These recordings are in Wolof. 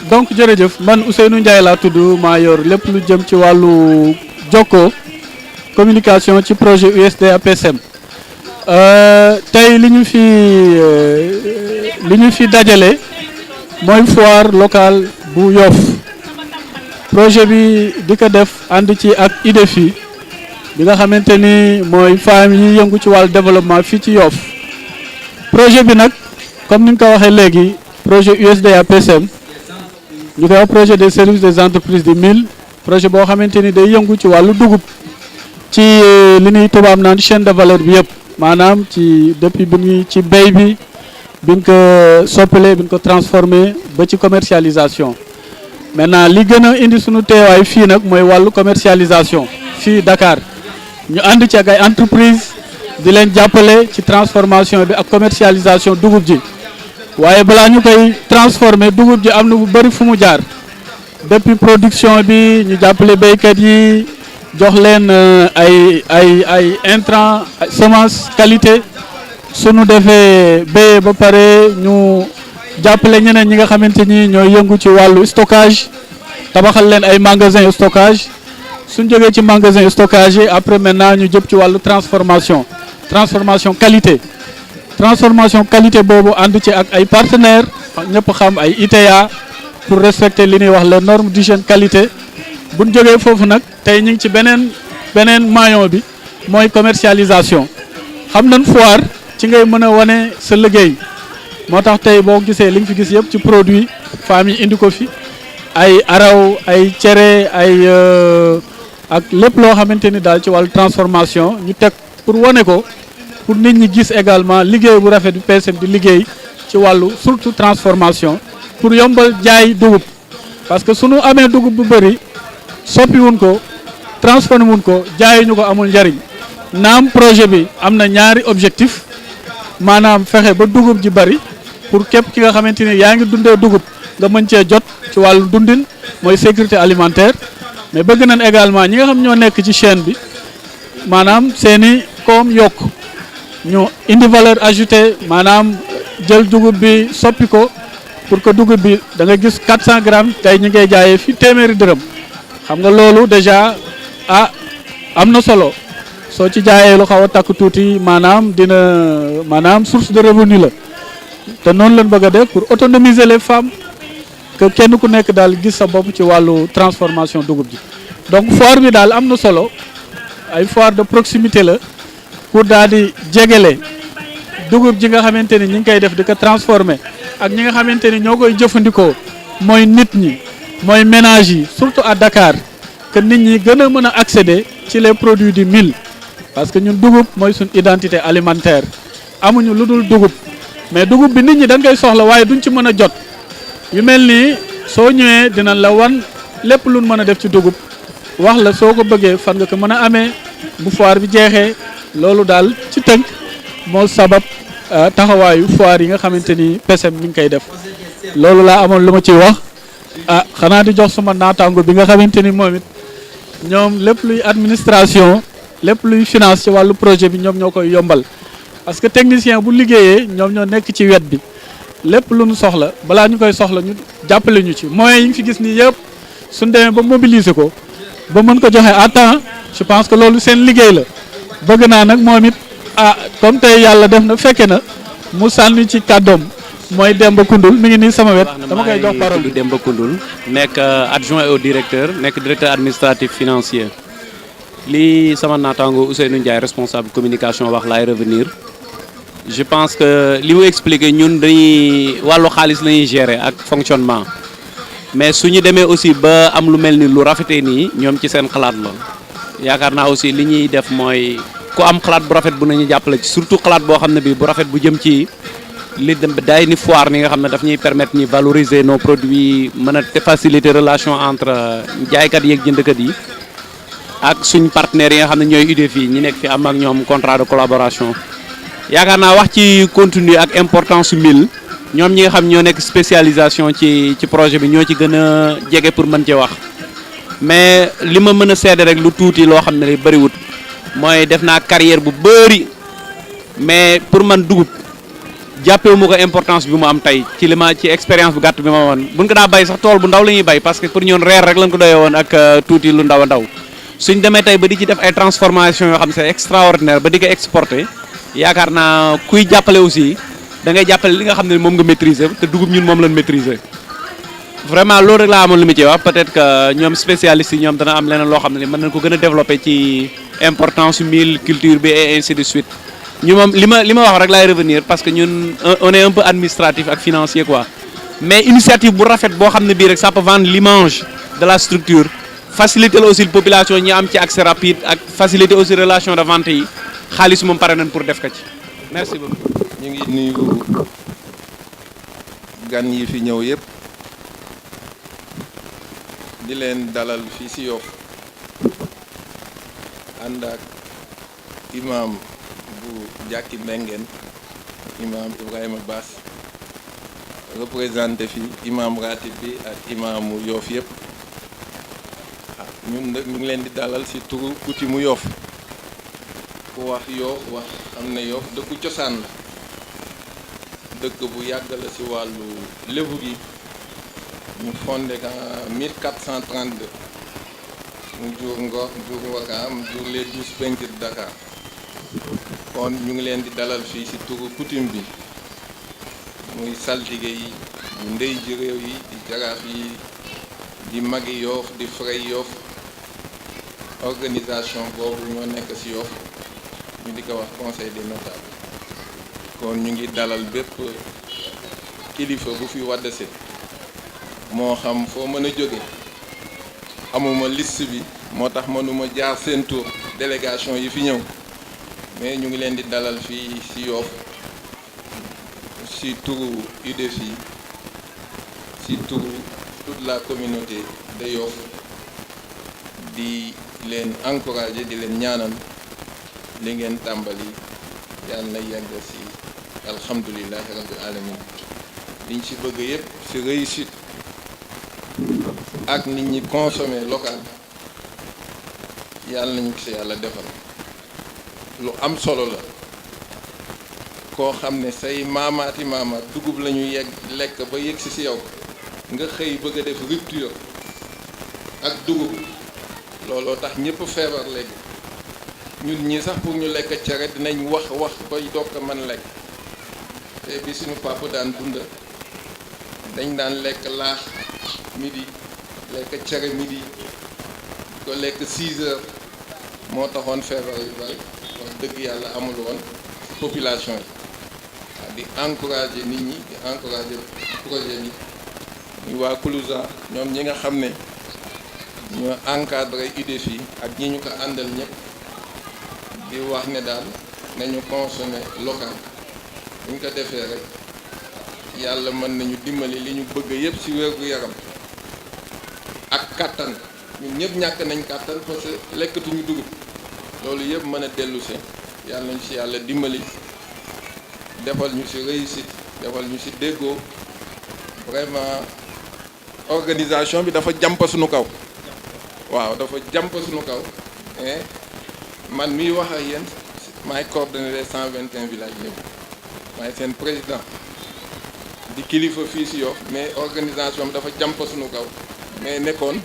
donc jërëjëf man Ousseynou Ndiaye laa tudd maa yor lépp lu jëm ci wàllu jokkoo communication ci projet USDA PSM tey li ñu fi dajale mooy foire locale bu Yoff projet bi di ko def ànd ci ak IDEFI bi nga xamante ni mooy femmes yi yëngu ci wàllu développement fii ci Yoff projet bi nag comme ni nga ko waxee léegi projet USDA PSM ñu koy wax projet des services des entreprises du mil projet boo xamante ni day yëngu ci wàllu dugub ci li ñuy tubaab naan chaîne de valeur bi yëpp maanaam ci depuis bi ñu ci béy bi biñ ko soppalee biñ ko transformé ba ci commercialisation maintenant li gën a indi suñu teewaay fii nag mooy wàllu commercialisation fii Dakar ñu ànd ci ak ay entreprise di leen jàppale ci transformation bi ak commercialisation dugub ji waaye balaa ñu koy transformer dugub ji am na bu bëri fu mu jaar depuis production bi ñu jàppale béykat yi jox leen ay intrants semence qualité suñu defee béyee ba pare ñu jàppale ñeneen ñi nga xamante ni ñooy yëngu ci wàllu stockage tabaxal leen ay magasin stockage suñ jógee ci magasin stockage yi après maintenant ñu jëm ci wàllu transformation qualité boobu ànd ci ak ay partenaires ñëpp xam ay ITA pour respecter li ñuy wax les normes d'hygiène qualité buñ jógee foofu nag tey ñu ngi ci beneen maillon bi mooy commercialisation xam nañ foire ci ngay mën a wane sa liggéey moo tax tey boo gisee li nga fi gis yëpp ci produit femmes yi indi ko fi ay araw ay cere ay ak lépp loo xamante ni daal ci wàllu transformation ñu teg pour wane ko pour nit ñi gis également liggéey bu rafet bi PSM di liggéey ci wàllu surtout transformation pour yombal jaay dugub parce que sunu amee dugub bu bëri soppi wuñ ko transformé wuñ ko jaayuñu ko amul njariñ naam projet bi am na ñaari objectif maanaam fexe ba dugub ji bëri pour képp ki nga xamante ni yaa ngi dundee dugub nga mën cee jot ci wàllu dundin mooy sécurité alimentaire mais bëgg nañ également ñi nga xam ñoo nekk ci chaîne bi maanaam seeni koom yokk ñu indi valeur ajoutée maanaam jël dugub bi soppi ko pour que dugub bi da nga gis 400 grammes tey ñu ngay jaayee fi téeméeri dërëm xam nga loolu déjà am na solo soo ci jaayee lu xaw a takk tuuti maanaam source de revenu la te noonu lañ bëgg a def pour autonomiser les femmes que kenn ku nekk daal gis sa bopp ci wàllu transformation dugub ji donc foire bi daal am na solo ay foire de proximité la pour daal di jegele dugub ji nga xamante ni ñi ngi koy def di ko transformer ak ñi nga xamante ni ñoo koy jëfandikoo mooy nit ñi mooy ménage yi surtout à Dakar que nit ñi gën a mën a accéder ci les produits du mil parce que ñun dugub mooy suñ identité alimentaire amuñu lu dul dugub mais dugub bi nit ñi dañ koy soxla waaye duñ ci mën a jot yu mel nii soo ñëwee dinañ la wan lépp luñ mën a def ci dugub wax la soo ko bëggee fan nga ko mën a amee bu foire bi jeexee loolu daal ci tënk moo sabab taxawaayu foire yi nga xamante ni PSM mi ngi koy def loolu laa amoon lu ma ciy wax xanaa di jox suma naataango bi nga xamante ni moom it ñoom lépp luy administration lépp luy finance ci wàllu projet bi ñoom ñoo koy yombal parce que technicien bu liggéeyee ñoom ñoo nekk ci wet bi lépp lu ñu soxla balaa ñu koy soxla ñu jàppale ñu ci moyens yi ñu fi gis nii yëpp suñ demee ba mobiliser ko ba mën ko joxe à temps je pense que loolu seen liggéey la bëgg naa nag moom it comme tey yàlla def na fekke na mu sànni ci kàddoom mooy Demba Koundoul mi ngi nii sama wet dama koy jox parole bi. Demba Koundoul nekk adjoint au directeur nekk directeur administratif financier lii sama naataango Ousseynou Ndiaye responsable communication wax laay revenir je pense que li mu expliqué ñun dañuy wàllu xaalis la ñuy gérer ak fonctionnement mais su ñu demee aussi ba am lu mel ni lu rafetee nii ñoom ci seen xalaat la yaakaar naa aussi li ñuy def mooy ku am xalaat bu rafet bu nañu jàppale ci surtout xalaat boo xam ne bi bu rafet bu jëm ci li day ni foire ni nga xam ne daf ñuy permettre ñu valoriser nos produits mën a faciliter relation entre jaaykat yi ak jëndkat yi ak suñ partenaires yi nga xam ne ñooy UDEFI ñi nekk fi am ak ñoom contrat de collaboration yaakaar naa wax ci contenu ak importance su mil ñoom ñi nga xam ñoo nekk spécialisation ci projet bi ñoo ci gën a jege pour mën cee wax mais li ma mën a seede rek lu tuuti loo xam ne li bëriwut mooy def naa carrière bu bëri mais pour man dugub jàppewu ma ko importance bi mu am tey ci li ma ci expérience bu gàtt bi ma woon buñ ko daa bay sax tool bu ndaw la ñuy bay parce que pour ñoon reer rek lañ ko doyee woon ak tuuti lu ndaw a ndaw suñ demee tey ba di ci def ay transformation yoo xam ne c'est extraordinaire ba di ko exporter yaakaar naa kuy jàppale aussi da ngay jàppale li nga xam ne moom nga maîtriser te dugub ñun moom lañ maîtriser vraiment loolu rek laa amoon lu mu ci wax peut-être que ñoom spécialistes yi ñoom dana am leneen loo xam ne mën nañ ko gën a développer ci importance mil culture bi et ainsi de suite ñu moom li ma wax rek laay revenir parce que ñun on est un peu administratif ak financier quoi mais initiative bu rafet boo xam ne bii rek ça peut vendre l'image de la structure faciliter aussi la population ñi am ci accès rapide ak faciliter aussi relation de vente yi xaalis moom pare nañ pour def ko ci merci beaucoup. ñu ngi nuyu gan yi fi ñëw yëpp di leen dalal fii ci Yoff ànd ak imam bu Jàkki Mbengeen imam Ibrahima Bass représenté fi imam ratib bi ak imamu Yoff yëpp ñun nag ñu ngi leen di dalal ci turu coutume mu Yoff ku wax Yoff wax xam ne Yoff dëkku cosaan la dëkk bu yàgg la ci wàllu lébu gi ñu fondé en 1432 mu jur Ngor jur Wakaam jur les 12 penc de Dakar kon ñu ngi leen di dalal fii ci turu coutume bi muy saltige yi di ndey ji réew yi di jaraaf yi di magi Yoff di frey Yoff organisation boobu ñoo nekk ci Yoff ñu di ko wax conseil des notables kon ñu ngi dalal bépp kilifa bu fi waddase moo xam foo mën a jóge amuma liste bi moo tax mënuma jaar seen tour délégation yi fi ñëw mais ñu ngi leen di dalal fii ci Yoff ci turu UDFI ci turu toute la communauté de Yoff di leen encourager di leen ñaanal li ngeen tàmbali yàlla na yegg ci alhamdulillahi rabbil alamin liñ ci bëgg yépp ci réussite ak nit ñi consommer local yàlla nañu ci yàlla defal lu am solo la koo xam ne say maamaati maamaat dugub la ñu yegg lekk ba yegg ci yow nga xëy bëgg a def rupture ak dugub looloo tax ñëpp feebar léegi ñun ñii sax pour ñu lekk cere dinañ wax bay doog a mën lekk te bi suñu papa daan dund dañ daan lekk laax midi lekk cere midi ko lekk 6 heures moo taxoon feebar yu bari wax dëgg yàlla amul woon ci population yi waaw di encourager nit ñi di encourager projet bi ñu waa Kuluza ñoom ñi nga xam ne ñoo encadré UDFI ak ñi ñu ko àndal ñëpp di wax ne daal nañu consommer local bu ñu ko defee rek yàlla mën nañu dimbali li ñu bëgg yëpp ci wér-gu-yaram ak kàttan ñun ñëpp ñàkk nañ kàttan parce que lekkatuñu dugub loolu yëpp mën a dellusi yàlla nañu ci yàlla dimbali defal ñu ci réussite defal ñu ci déggoo vraiment organisation bi dafa jàmp suñu kaw waaw dafa jàmp suñu kaw mais man miy wax ak yéen maay coordonné les 121 villages lébu maay seen président di kilifa fii ci Yoff mais organisation bi dafa jàmp suñu kaw mais nekkoon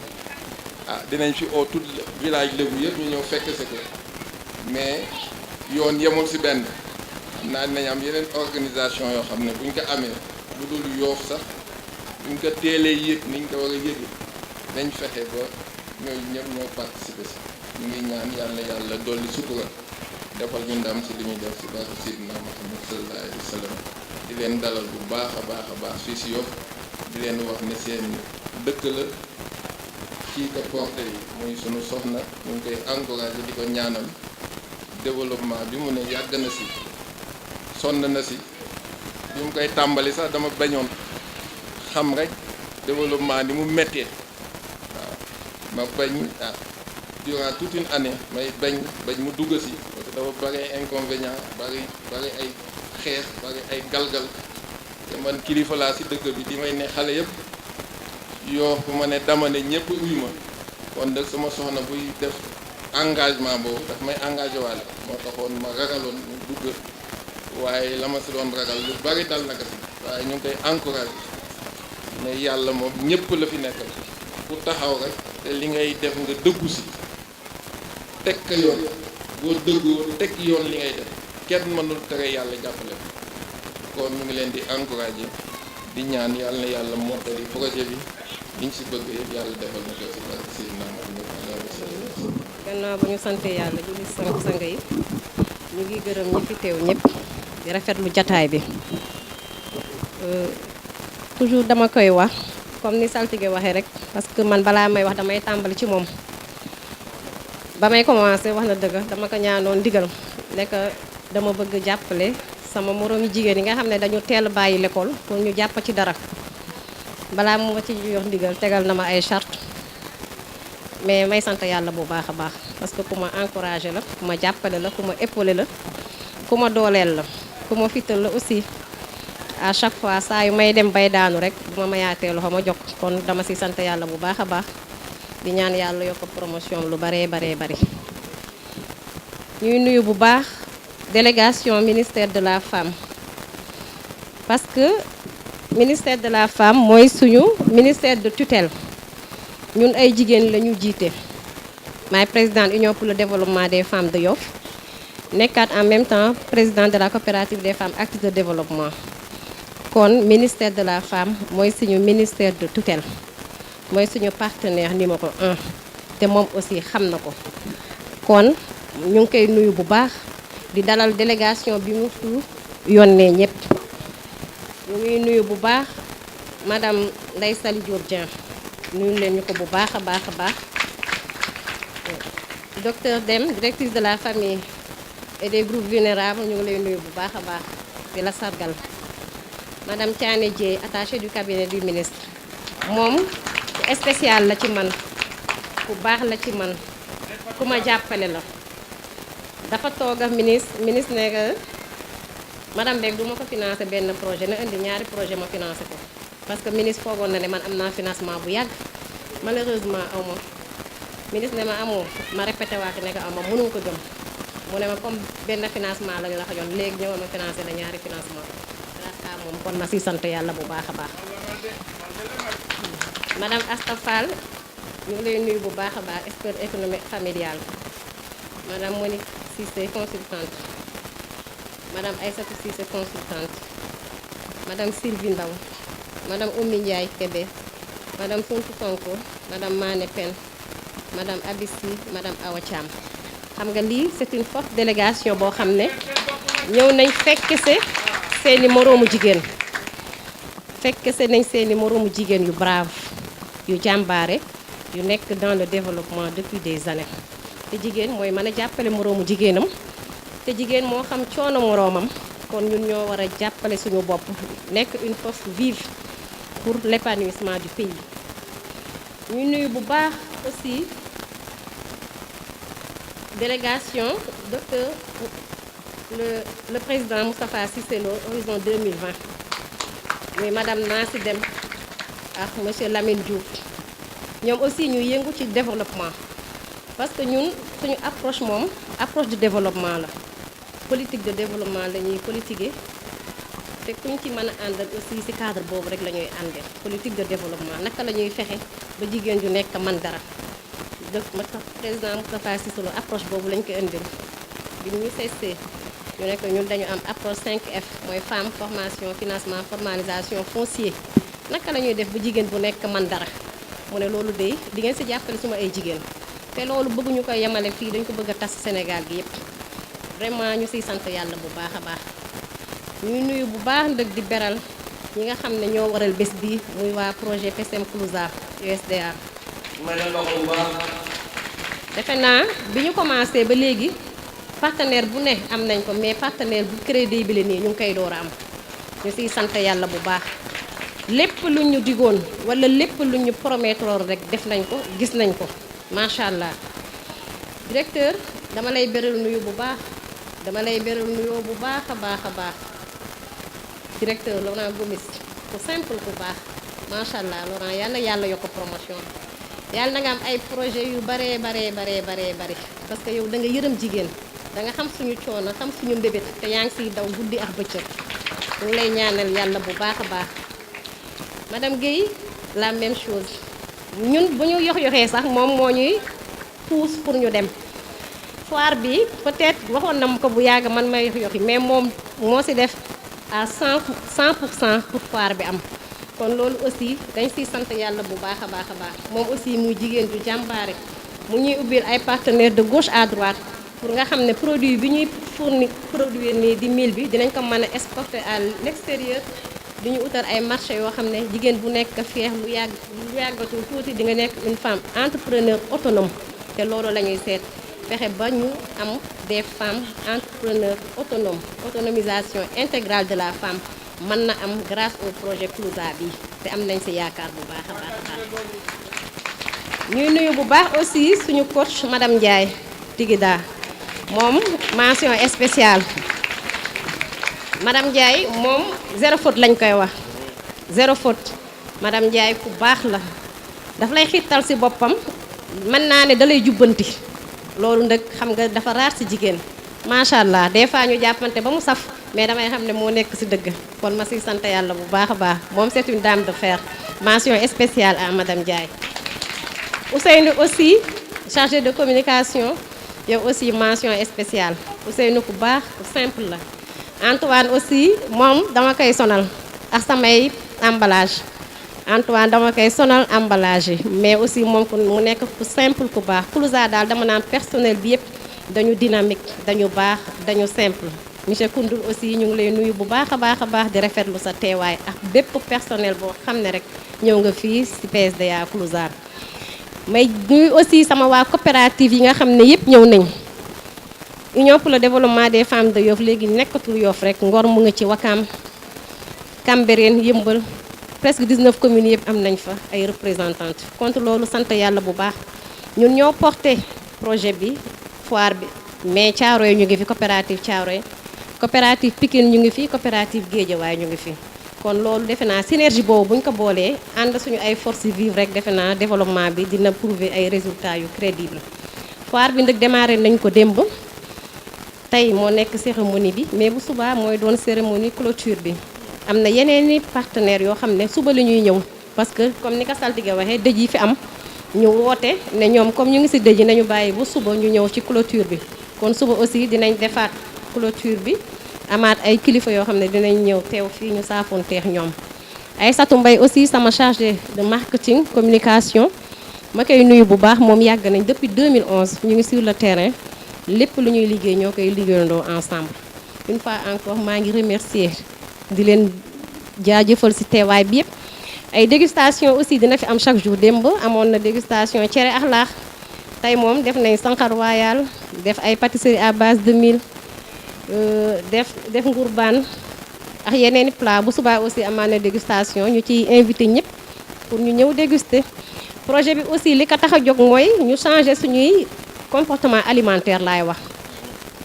dinañ fi au tout village lébu yëpp ñu ñëw fekk si ko mais yoon yemul ci benn xam naa dinañ am yeneen organisation yoo xam ne buñ ko amee lu dul Yoff sax buñ ko teelee yëg niñ ko war a yëgi dañ fexe ba ñooñu ñëpp ñoo participer si ñu ngi ñaan yàlla dolli sutura defal ñu ndam ci li ñuy def ci barke Seydina Muhammad sallallahu alayhi wa sallam di leen dalal bu baax a baax fii ci Yoff di leen wax ne seen dëkk la kii ko porté yi muy sunu soxna ñu ngi koy encouragé di ko ñaanal développement bi mu ne yàgg na ci sonn na ci bi mu koy tàmbali sax dama bañoon xam rek développement ni mu méttee waaw ma bañ durant toute une année may bañ mu dugg ci parce que dafa bari ay inconvénients bari ay xeex bari ay galgal te man kilifa laa ci dëkk bi di may ne xale yëpp yoo fu ma ne dama ne ñëpp uyu ma kon nag sama soxna buy def engagement boobu daf may engagé waale moo taxoon ma ragaloon mu dugg waaye la ma si doon ragal lu bari dal na ko si waaye ñu ngi koy encouragé ne yàlla moom ñëpp la fi nekkal ku taxaw rek te li ngay def nga dëggu si teg ka yoon boo dëggoo teg yoon li ngay def kenn mënul tere yàlla jàppale kon ñu ngi leen di encouragé di ñaan yàlla na yàlla mottali projet bi liñ si bëgg yëpp yàlla defal na ko si barke Seydina Muhammad. gannaaw ba ñu sante yàlla julli sang yi ñu ngi gërëm ñi fi teew ñëpp di rafetlu jataay bi toujours dama koy wax comme ni saltige waxee rek parce que man balaa may wax damay tàmbali ci moom ba may commencé wax na dëgg dama ko ñaanoon ndigal nekk dama bëgg jàppale sama moroomi jigéen yi nga xam ne dañu teel bàyyi l'école pour ñu jàpp ci dara balaa mu ma ci jox ndigal tegal na ma ay charte mais may sant yàlla bu baax a baax parce que ku ma encouragé la ku ma jàppale la ku ma épaulé la ku ma dooleel la ku ma fital la aussi à chaque fois saa yu may dem bay daanu rek bu ma mayaatee loxo ma jox kon dama si sant yàlla bu baax a baax di ñaan yàlla yokk promotion lu baree bari ñuy nuyu bu baax délégation ministère de la femme parce que ministère de la femme mooy suñu ministère de tutelle ñun ay jigéen la ñu jiite maay présidente union pour le développement des femmes de Yoff nekkaat en même temps présidente de la coopérative des femmes actrices de développement kon ministère de la femme mooy suñu ministère de tutelle mooy suñu partenaire numéro 1 te moom aussi xam na ko kon ñu ngi koy nuyu bu baax di dalal délégation bi mu fi yónnee ñëpp ñu ngi nuyu bu baax madame Ndeye Saly Diop Dieng nuyu leen ñu ko bu baax a baax docteur Deme directrice de la famille et des groupes vulnérables ñu ngi lay nuyu bu baax a baax di la sargal madame Thiané Dieye attachée du cabinet du ministre moom ku spécial la ci man ku baax la ci man ku ma jàppale la dafa toog ak ministre ne que madame Beck du ma ko financé benn projet na indi ñaari projet ma financé ko parce que ministre foogoon na ne man am naa financement bu yàgg malheureusement aw ma ministre ne ma amoo ma répété waat ne que aw ma mënu ko gëm mu ne ma comme benn financement lañu la ko jox léegi ñëwal ma financé la ñaari financement grâce à moom kon ma si sant yàlla bu baax a baax madame Asta Fall ñu ngi lay nuyu bu baax a baax expert économique familial madame Monique Cissé consultante madame Aïssatou Cissé consultante madame Sylvie Ndaw madame Oumy Ndiaye Kébé madame Suntu Sonko madame Mané Pen madame Abissi madame Awa Thiam xam nga lii c'est une forte délégation boo xam ne ñëw nañ fekk se seeni moroomu jigéen fekk se nañ seeni moroomu jigéen yu brave yu jàmbaare yu nekk dans le développement depuis des années te jigéen mooy mën a jàppale moroomu jigéenam te jigéen moo xam coono moroomam kon ñun ñoo war a jàppale suñu bopp nekk une force vive pour l'épanouissement du pays ñu nuyu bu baax aussi délégation docteur le président Moustapha Cissé Lo horizon 2020 muy madame Nancy Deme ak monsieur Lamine Diouf ñoom aussi ñu yëngu ci développement parce que ñun suñu approche moom approche de développement la politique de développement la ñuy politiquer te kuñ ci mën a àndal aussi ci cadre boobu rek la ñuy àndee politique de développement naka la ñuy fexe ba jigéen ju nekk man dara président Moustapha Cissé Lo approche boobu lañ ko indil bi ñu cessé ñu nekk ñun dañu am approche 5F mooy femme formation financement formalisation foncier naka la ñuy def ba jigéen bu nekk man dara mu ne loolu de di ngeen ci jàppale suma ay jigéen te loolu bëgguñu ko yemale fii dañ ko bëgg a tas Sénégal gi yëpp vraiment ñu ciy sant yàlla bu baax a baax ñuy nuyu bu baax ndëg di beral ñi nga xam ne ñoo waral bés bi muy waa projet PSM Clousa USDA defe naa bi ñu commencé ba léegi partenaire bu ne am nañ ko mais partenaire bu crédible nii ñu ngi koy door a am ñu ciy sant yàlla bu baax lépp lu ñu digoon wala lépp lu ñu promettre rek def nañ ko gis nañ ko macha allah directeur dama lay beral nuyu bu baax dama lay beral nuyoo bu baax a baax a baax directeur Laurent Gomis ku simple ku baax macha allah Laurent yàlla yokk promotion yàlla na nga am ay projet yu baree bare parce que yow da nga yërëm jigéen da nga xam suñu coono xam suñu mbébét te yaa ngi siy daw guddi ak bëccëg ñu ngi lay ñaanal yàlla bu baax a baax. madame Guèye la même chose ñun bu ñu yoxee sax moom moo ñuy pousse pour ñu dem foire bi peut-être waxoon na ma ko bu yàgg man may yoxi mais moom moo si def à 100% pour foire bi am. kon loolu aussi dañ siy sant yàlla bu baax a baax a baax moom aussi muy jigéen ju jàmbaare mu ñuy ubbil ay partenaires de gauche à droite pour nga xam ne produit bi ñuy produire nii di mil bi dinañ ko mën a exporter à l'extérieur di ñu utal ay marché yoo xam ne jigéen bu nekk fier lu yàggatul tuuti di nga nekk une femme entrepreneur autonome te loolu la ñuy seet fexe ba ñu am des femmes entrepreneurs autonomes autonomisation intégrale de la femme mën na am grâce au projet Clousa bi te am nañ ci yaakaar bu baax a baax a baax ñuy nuyu bu baax aussi suñu coach madame Ndiaye Tigida moom mention spéciale madame Ndiaye moom zéro faute lañ koy wax zéro faute madame Ndiaye ku baax la daf lay xiirtal ci boppam mën naa ne da lay jubbanti loolu nag xam nga dafa raar ci jigéen macha allah des fois ñu jàppante ba mu saf mais damay xam ne moo nekk ci dëgg kon ma ciy sant yàlla bu baax a baax moom c'est une dame de fer mention spéciale à madame Ndiaye. Ousseynou aussi chargé de communication yow aussi mention spéciale Ousseynou ku baax ku simple la. Antoine aussi moom dama koy sonal ak samay emballage Antoine dama koy sonal emballage yi mais aussi moom mu nekk ku simple ku baax Clousa daal dama naan personnel bi yëpp dañu dynamique dañu baax dañu simple. monsieur Koundoul aussi ñu ngi lay nuyu bu baax a baax di rafetlu sa teewaay ak bépp personnel boo xam ne rek ñëw nga fii ci PSDA Clousa may nuyu aussi sama waa coopérative yi nga xam ne yëpp ñëw nañ Union pour le développement des femmes de Yoff léegi nekkatul Yoff rek Ngor mu nga ci Wakam Cambérène Yëmbal presque 19 communes yëpp am nañ fa ay représentantes contre loolu sant yàlla bu baax ñun ñoo porté projet bi foire bi mais Thiaroye ñu ngi fi coopérative Thiaroye coopérative Pikine ñu ngi fi coopérative Guédiawaye ñu ngi fi kon loolu defe naa synergie boobu buñ ko boolee ànd suñu ay forces vives rek defe naa développement bi dina prouver ay résultats yu crédibles foire bi nag démarré nañ ko démb tey moo nekk cérémonie bi mais bu subaa mooy doon cérémonie clôture bi am na yeneen i partenaires yoo xam ne suba la ñuy ñëw parce que comme ni ko saltige waxee dëj yi fi am ñu woote ne ñoom comme ñu ngi ci dëj yi nañu bàyyi bu suba ñu ñëw ci clôture bi kon suba aussi dinañ defaat clôture bi amaat ay kilifa yoo xam ne dinañ ñëw teew fii ñu saafonteex ñoom Aïssatou Mbaye aussi sama chargé de marketing communication ma koy nuyu bu baax moom yàgg nañ depuis 2011 ñu ngi sur le terrain lépp lu ñuy liggéey ñoo koy liggéeyandoo ensemble une fois encore maa ngi remercier di leen jaajëfal ci teewaay bi yëpp ay dégustation aussi dina fi am chaque jour démb amoon na dégustation cere ak laax tey moom def nañ Sankar Royal def ay pâtisserie à base de mil def ngurbaan ak yeneen i plat bu subaa aussi amaan na dégustation ñu ciy invité ñëpp pour ñu ñëw déguster projet bi aussi li ko tax a jóg mooy ñu changer suñuy comportement alimentaire laay wax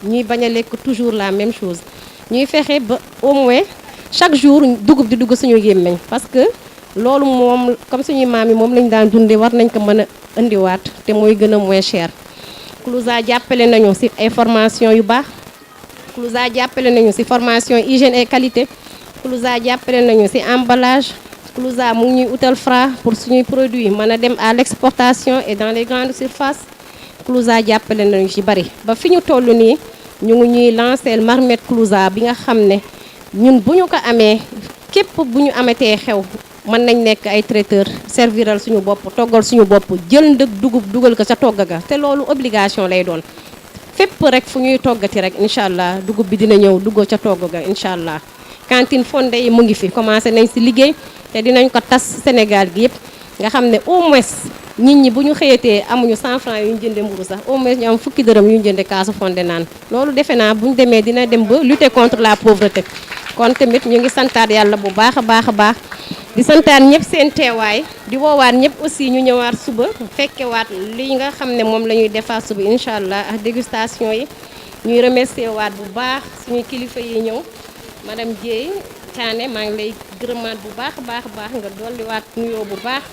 ñuy bañ a lekk toujours la même chose ñuy fexe ba au moins chaque jour dugub di dugg suñu gémmiñ parce que loolu moom comme suñuy maam yi moom lañu daan dundee war nañ ko mën a indiwaat te mooy gën a moins cher. Clousa jàppale nañu ci ay formation yu baax Clousa jàppale nañu ci formation hygiène et qualité Clousa jàppale nañu ci emballage Clousa mu ngi ñuy utal Fra pour suñuy produits mën a dem à l'exportation et dans les grandes surfaces Clousa jàppale nañu ci bari ba fi ñu toll nii ñu ngi ñuy lancer marmite Clousa bi nga xam ne ñun bu ñu ko amee képp bu ñu amatee xew mën nañ nekk ay traiteur serviral suñu bopp toggal suñu bopp jël ndëg dugub dugal ko ca togg ga te loolu obligation lay doon fépp rek fu ñuy toggati rek incha allah dugub bi dina ñëw dugg ca togg ga incha allah cantine fondée yi mu ngi fi commencé nañ ci liggéey te dinañ ko tas Sénégal gi yëpp nga xam ne au moins nit ñi bu ñu xëyatee amuñu 100 francs yu ñu jënde mburu sax au moins ñu am fukki dërëm yu ñu jënde kaasu fondé naan loolu defe naa bu ñu demee dina dem ba lutter contre la pauvreté kon tamit ñu ngi santaat yàlla bu baax a baax a baax di santaat ñëpp seen teewaay di woowaat ñëpp aussi ñu ñëwaat suba fekkewaat li nga xam ne moom la ñuy defaat suba incha allah ak dégustation yi ñuy remercier waat bu baax suñu kilifa yi ñëw madame Dieye Thiané maa ngi lay gërëmaat bu baax a baax nga dolliwaat nuyoo bu baax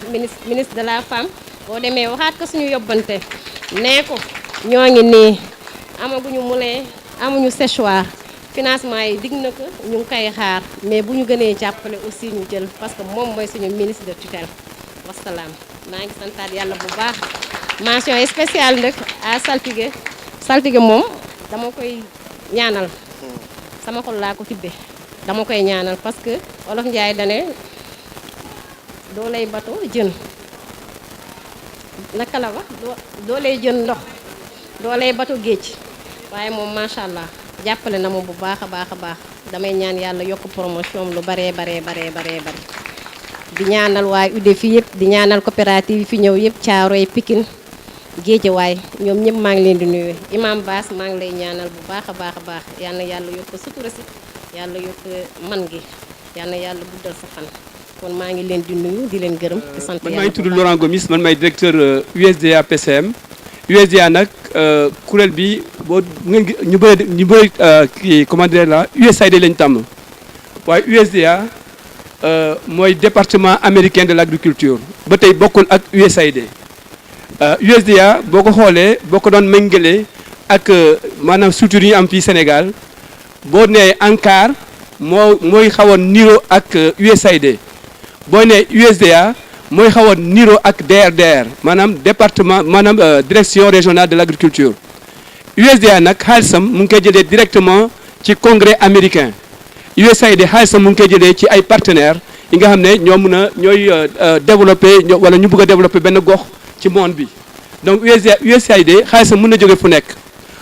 ministre de la femme boo demee waxaat ko suñu yóbbante nee ko ñoo ngi nii amaguñu moulin amuñu séchoir financement yi digg na ko ñu ngi koy xaar mais bu ñu gënee jàppale aussi ñu jël parce que moom mooy suñu ministre de tutelle wasalaam maa ngi santaat yàlla bu baax mention spéciale nag à saltige moom dama koy ñaanal sama xol laa ko tibbee dama koy ñaanal parce que Olof Njaay dane doo lay bato jën naka la wax doo lay jën ndox doo lay bato géej waaye moom macha allah jàppale na ma bu baax a baax damay ñaan yàlla yokk promotion lu baree bari di ñaanal waaye UDEF yëpp di ñaanal coopérative yi fi ñëw yëpp Caaroy Pikine Géejawaay ñoom ñëpp maa ngi leen di nuyu Imam Bass maa ngi lay ñaanal bu baax a baax yal na yàlla yokk sutura si yàlla yokk man gi yal na yàlla guddal sa fan kon maa ngi leen di nuyu di leen gërëm di sant yàlla. man maa ngi tudd Laurent Gomis man may directeur USDA PCM USDA nag kuréel bi boo ngeen ñu bëri kii comment dire la USAID lañ tàmm waaye USDA mooy département américain de l' agriculture ba tey bokkul ak USAID USDA boo ko xoolee boo ko doon méngale ak maanaam structure yi am fii Sénégal boo nee ANCAR mooy xaw a niro ak USAID boo nee USDA mooy xaw a niro ak DRDR maanaam département maanaam direction régionale de l' agriculture USDA nag xaalisam mu ngi koy jëlee directement ci congrès américain USAID xaalisam mu ngi koy jëlee ci ay partenaires yi nga xam ne ñoo mun a ñooy développé wala ñu bëgg a développé benn gox ci monde bi donc USAID xaalisam mën na jóge fu nekk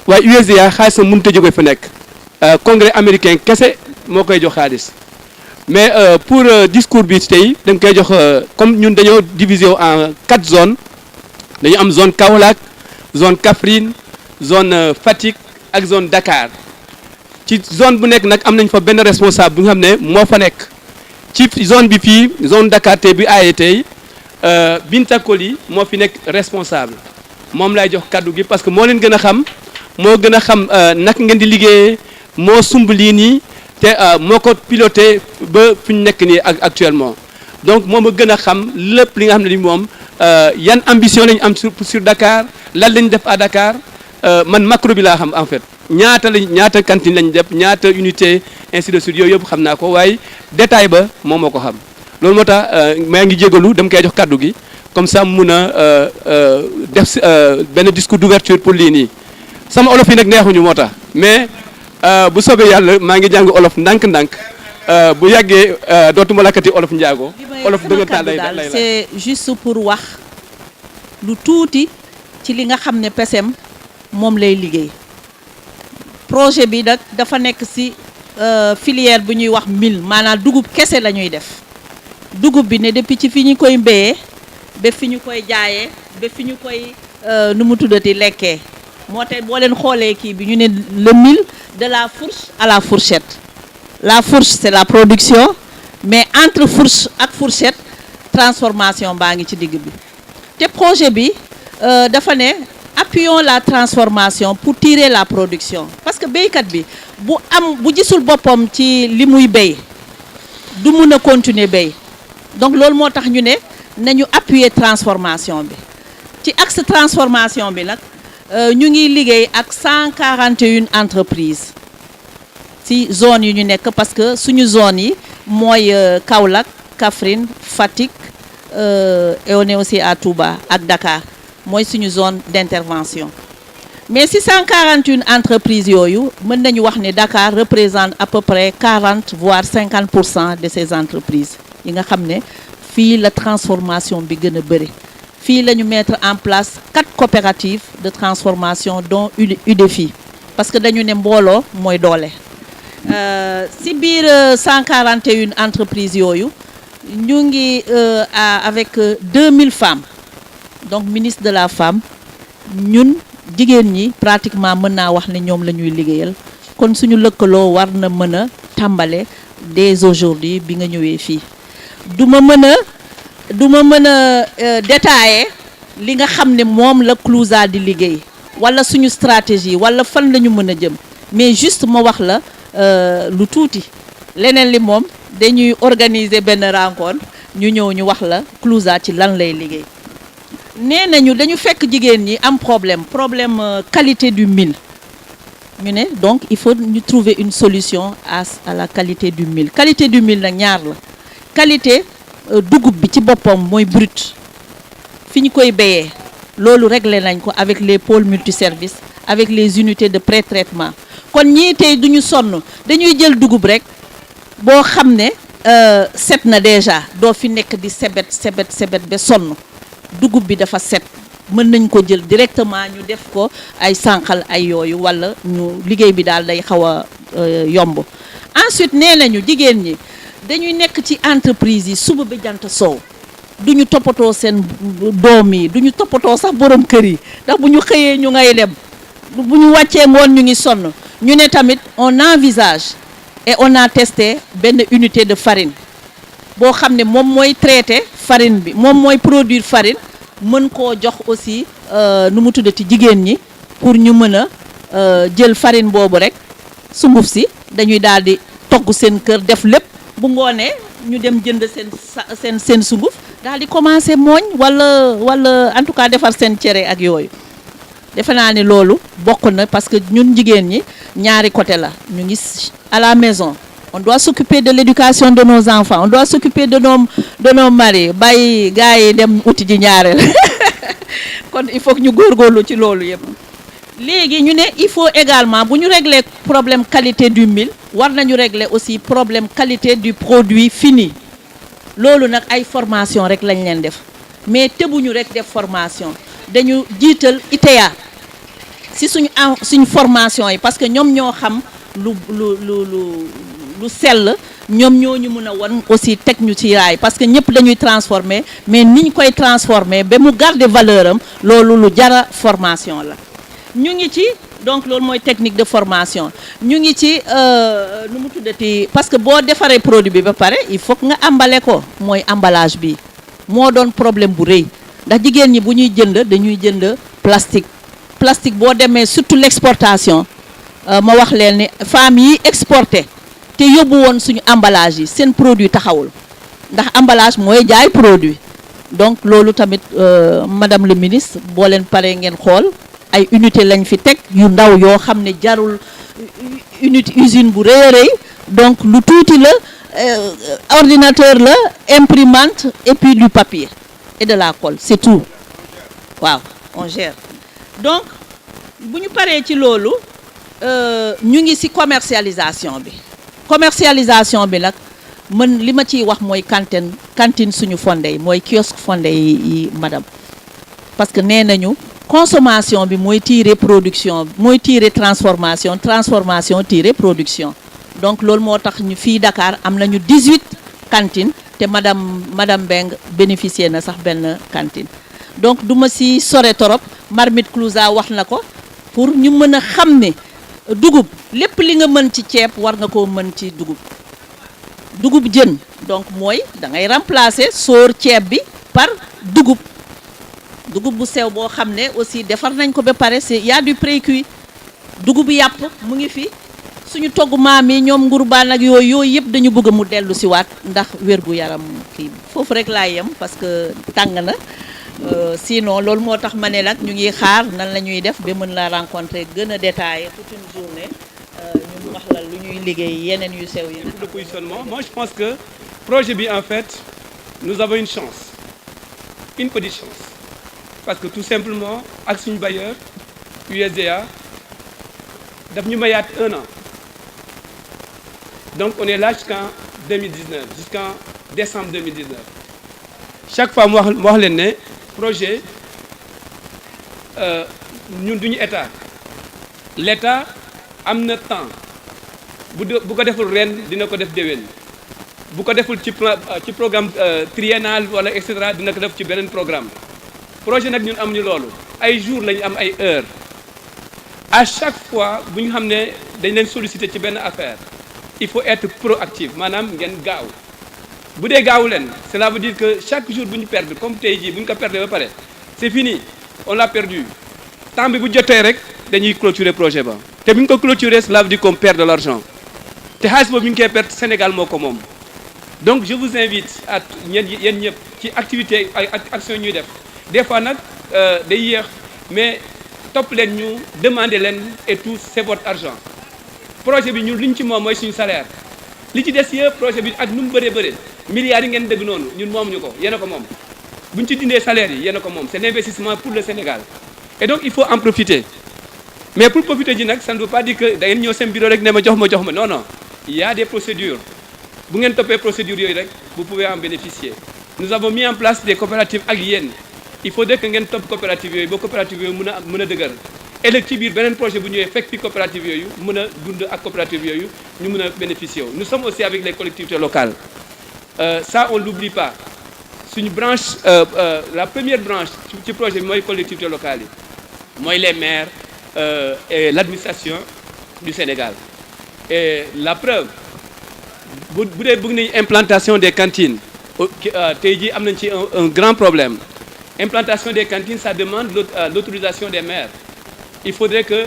waaye USDA xaalisam mënut a jóge fu nekk congrès américain kese moo koy jox xaalis mais pour discours bi tey dañ koy jox comme ñun dañoo diviser en 4 zones dañu am zone Kaolack zone Kaffrine zone Fatick ak zone Dakar ci zone bu nekk nag am nañ fa benn responsable bu nga xam ne moo fa nekk ci zone bi fii zone Dakar tey bi aaye tey Binta Koli moo fi nekk responsable moom lay jox kaddu gi parce que moo leen gën a xam moo gën a xam naka ngeen di liggéeyee moo sumb lii nii te moo ko piloté ba fi ñu nekk nii actuellement donc moom a gën a xam lépp li nga xam ne ni moom yan ambition lañu am sur Dakar lan lañ def à Dakar man macro bi laa xam en fait ñaata cantine lañ def ñaata unité ainsi de suite yooyu yëpp xam naa ko waaye détail ba moom moo ko xam loolu moo tax maa ngi jégalu dama koy jox kaddu gi comme ça mun a def benn discours d'ouverture pour lii nii sama olof yi nag neexuñu moo tax mais bu soobee yàlla maa ngi jàng olof ndànk-ndànk bu yàggee dootuma lakkati olof njaago olof dëggantaan lay c'est juste pour wax lu tuuti ci li nga xam ne PESEM moom lay liggéey projet bi nag dafa nekk ci filière bu ñuy wax mil maanaam dugub kese la ñuy def dugub bi ne depuis ci fi ñu koy mbéyee ba fi ñu koy jaayee ba fi ñu koy nu mu tuddati lekkee moo tax boo leen xoolee kii bi ñu ne le mil de la fourche à la fourchette la fourche c'est la production mais entre fourche ak fourchette transformation baa ngi ci digg bi te projet bi dafa ne appuyons la transformation pour tirer la production parce que béykat bi bu gisul boppam ci li muy béy du mun a continuer béy donc loolu moo tax ñu ne nañu appuyer transformation bi ci axe transformation bi nag ñu ngi liggéey ak 141 entreprises ci zone yi ñu nekk parce que suñu zone yi mooy Kaolack Kaffrine Fatick et on est aussi à Touba ak Dakar mooy suñu zone d'intervention mais si 141 entreprises yooyu mën nañu wax ne Dakar représente à peu près 40 voire 50% de ces entreprises yi nga xam ne fii la transformation bi gën a bëri fii la ñu mettre en place 4 coopératives de transformation dont UDEFI parce que dañu ne mbooloo mooy doole si biir 141 entreprises yooyu ñu ngi avec 2000 femmes donc ministre de la femme ñun jigéen ñi pratiquement mën naa wax ne ñoom la ñuy liggéeyal kon suñu lëkkaloo war na mën a tàmbale dès aujourd'hui bi nga ñëwee fii du ma mën a détailler li nga xam ne moom la CLOUSA di liggéey wala suñu stratégie wala fan la ñu mën a jëm mais juste ma wax la lu tuuti leneen li moom dañuy organiser benn rencontre ñu ñëw ñu wax la CLOUSA ci lan lay liggéey nee nañu dañu fekk jigéen ñi am problème qualité du mil ñu ne donc il faut ñu trouver une solution à la qualité du mil. Qualité du mil nag ñaar la qualité dugub bi ci boppam mooy brut fi ñu koy béyee loolu réglé nañ ko avec les pôles multiservices avec les unités de pré-traitement kon ñii tey duñu sonn dañuy jël dugub rek boo xam ne set na déjà doo fi nekk di sebet ba sonn dugub bi dafa set mën nañ ko jël directement ñu def ko ay sànqal ay yooyu wala ñu liggéey bi daal day xaw a yomb. Ensuite nee nañu jigéen ñi dañuy nekk ci entreprise yi suba ba jant soow duñu toppatoo seen doom yi duñu toppatoo sax borom kër yi ndax bu ñu xëyee ñu ngay dem bu ñu wàccee ngoon ñu ngi sonn ñu ne tamit on envisage et on a testé benn unité de farine boo xam ne moom mooy traité farine bi moom mooy produire farine mën koo jox aussi nu mu tuddati jigéen ñi pour ñu mën a jël farine boobu rek sunguf si dañuy daal di togg seen kër def lépp bu ngoonee ñu dem jënd seen sunguf daal di commencer mooñ wala en tout cas defar seen cere ak yooyu defe naa ne loolu bokk na parce que ñun jigéen ñi ñaari côté la ñu ngi à la maison on doit s'occuper de l'éducation de nos enfants on doit s'occuper de nos maris bàyyi gars yi dem uti ji ñaareel kon il faut que ñu góorgóorlu ci loolu yëpp léegi ñu ne il faut également bu ñu régler problème qualité du mil war nañu régler aussi problème qualité du produit fini loolu nag ay formation rek lañ leen def mais tëbuñu rek def formation dañu jiital ITEA si suñu formation yi parce que ñoom ñoo xam lu sell ñoom ñoo ñu mën a won aussi teg ñu ci raay parce que ñëpp dañuy transformer mais niñ koy transformer ba mu garder valeur am loolu lu jara formation la ñu ngi ci donc loolu mooy technique de formation ñu ngi ci nu mu tuddati parce que boo defaree produit bi ba pare il faut que nga emballé ko mooy emballage bi moo doon problème bu rëy ndax jigéen ñi bu ñuy jënd dañuy jënd plastique boo demee surtout l'exportation ma wax leen ni femmes yi exporté te yóbbu woon suñu emballage yi seen produit taxawul ndax emballage mooy jaay produit donc loolu tamit madame le ministre boo leen paree ngeen xool ay unité lañ fi teg yu ndaw yoo xam ne jarul unité usine bu rëy a rëy donc lu tuuti la ordinateur la imprimante et puis du papier et de la colle c'est tout waaw on gère donc bu ñu paree ci loolu ñu ngi ci commercialisation bi nag mën li ma ciy wax mooy cantine suñu fondé yi mooy kiosque fondé yi madame parce que nee nañu consommation bi mooy tirer production mooy tirer transformation tirer production donc loolu moo tax ñu fii Dakar am nañu 18 cantines te madame Mbeng bénéficier na sax benn cantine donc du ma ci sore torop Marmite Clousa wax na ko pour ñu mën a xam ne dugub lépp li nga mën ci ceeb war nga koo mën ci dugub jën donc mooy da ngay remplacer sóor ceeb bi par dugub bu sew boo xam ne aussi defar nañ ko ba pare c'est y a du précuit dugub yàpp mu ngi fi suñu togg maam yi ñoom ngurbaan ak yooyu yëpp dañu bëgg mu dellu si waat ndax wérgu yaram kii foofu rek laa yem parce que tàng na sinon loolu moo tax ma ne nag ñu ngi xaar nan la ñuy def ba mën la rencontrer gën a détaillé toute une journée ñu wax la lu ñuy liggéey yeneen yu sew yi. Le positionnement, moi je pense que projet bi en fait nous avons une chance une petite chance parce que tout simplement ak suñu bailleur USDA daf ñu mayaat 1 an donc on est là jusqu'en 2019 jusqu'en décembre 2019 chaque fois mu wax leen ne projet ñun duñu état l'état am na temps bu ko deful ren dina ko def déwén bu ko deful ci programme triennal wala et cetera dina ko def ci beneen programme projet nag ñun amuñu loolu ay jours lañu am ay heures à chaque fois bu ñu xam ne dañ leen solliciter ci benn affaire il faut être proactif maanaam ngeen gaaw bu dee gaawu leen cela veut dire que chaque jour bu ñu perdre comme tey jii bu ñu ko perdre ba pare c'est fini on l'a perdu temps bi bu jotee rek dañuy clôturer projet ba te bu ñu ko clôturer cela veut dire qu'on perd de l'argent te xaalis boobu ñu ngi koy perdre Sénégal moo ko moom donc je vous invite à yéen ñëpp ci activité ay action ñuy def des fois nag day yéex mais topp leen ñu demander leen et tout c'est votre argent projet bi ñun li ñu ci moom mooy suñu salaire li ci des yëpp projet bi ak nu mu bëree bëri milliards yi ngeen dëgg noonu ñun moomuñu ko yéen a ko moom bu ñu ci dindee salaire yi yéen a ko moom c'est l'investissement pour le Sénégal et donc il faut en profiter mais pour profiter ji nag ça ne veut pas dire que da ngeen ñëw seen bureau rek ne ma jox ma non non il y a des procédures bu ngeen toppee procédures yooyu rek vous pouvez en bénéficier nous avons mis en place des coopératives ak yéen il faudrait que ngeen topp coopératives yooyu ba coopératives yooyu mën a dëgër ëllëg ci biir beneen projet bu ñëwee fekk fi coopératives yooyu mën a dund ak coopératives yooyu ñu mën a bénéficier wu. Nous sommes aussi avec les collectivités locales ça on l'oublie pas suñu branche la première branche ci projet bi mooy collectivités locales yi mooy les maires et l'administration du Sénégal et la preuve bu dee bëgg nañu implantation des cantines tey jii am nañ ci un grand problème implantation des cantines ça demande l'autorisation des maires il faudrait que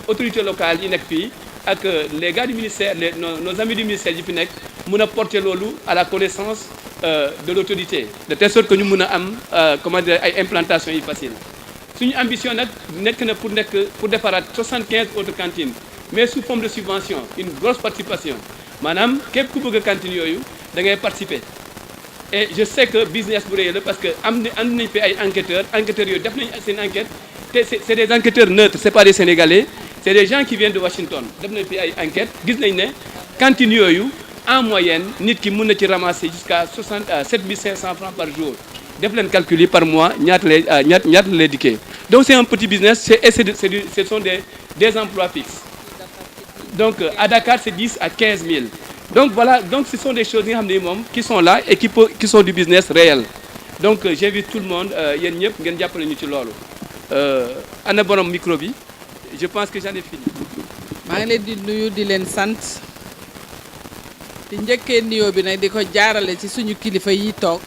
autorités locales yi nekk fii ak les gars du ministère nos amis du ministère yi fi nekk mën a porter loolu à la connaissance de l'autorité de telle sorte que ñu mën a am comment dire ay implantation yi facile suñu ambition nag nekk na pour defaraat 75 autres cantines mais sous forme de subvention une grosse participation maanaam képp ku bëgg a cantine yooyu da ngay participer et je sais que business bu rëy la parce que am nañ fi ay enquêteurs yooyu def nañ seen enquête te c'est des enquêteurs neutres c'est pas des Sénégalais c'est des gens qui viennent de Washington def nañ fi ay enquêtes gis nañ ne cantine yooyu en moyenne nit ki mën na ci ramasser jusqu'à 7500 francs par jour def leen calcul yi par mois ñaata lay dikkee donc c'est un petit business ce sont des emplois fixes donc à Dakar c'est 10 à 15 000 donc voilà donc ce sont des choses yi nga xam ne moom qui sont là et qui sont du business réel donc j'invite tout le monde yéen ñëpp ngeen jàppale ñu ci loolu ana borom micro bi je pense que j'en ai fini. maa ngi leen di nuyu di leen sant di njëkkee nuyoo bi nag di ko jaarale ci suñu kilifa yi toog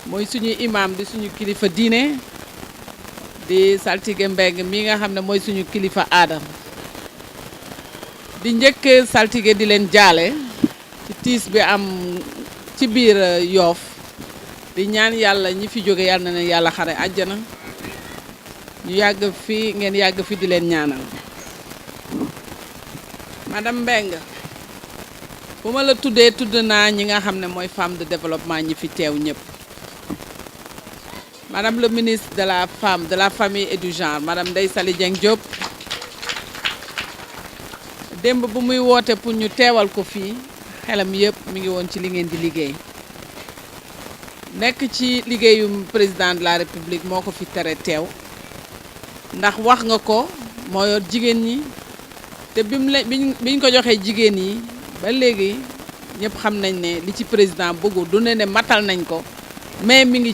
mooy suñu imam di suñu kilifa diine di saltige Mbeng mi nga xam ne mooy suñu kilifa aadam di njëkk saltige di leen jaale ci tiis bi am ci biir Yoff di ñaan yàlla ñi fi jóge yàlla na leen yàlla xare àjjana ñu yàgg fi ngeen yàgg fi di leen ñaanal madame Mbeng bu ma la tuddee tudd naa ñi nga xam ne mooy femme de développement ñi fi teew ñëpp madame le ministre de la femme de la famille et du genre madame Ndeye Saly Dieng Diop démb bu muy woote pour ñu teewal ko fii xelam yëpp mi ngi woon ci li ngeen di liggéey nekk ci liggéeyum président de la république moo ko fi tere teew ndax wax nga ko moo yor jigéen ñi te biñ ko joxee jigéen yi ba léegi ñëpp xam nañ ne li ci président bëggu du ne matal nañ ko mais mi ngi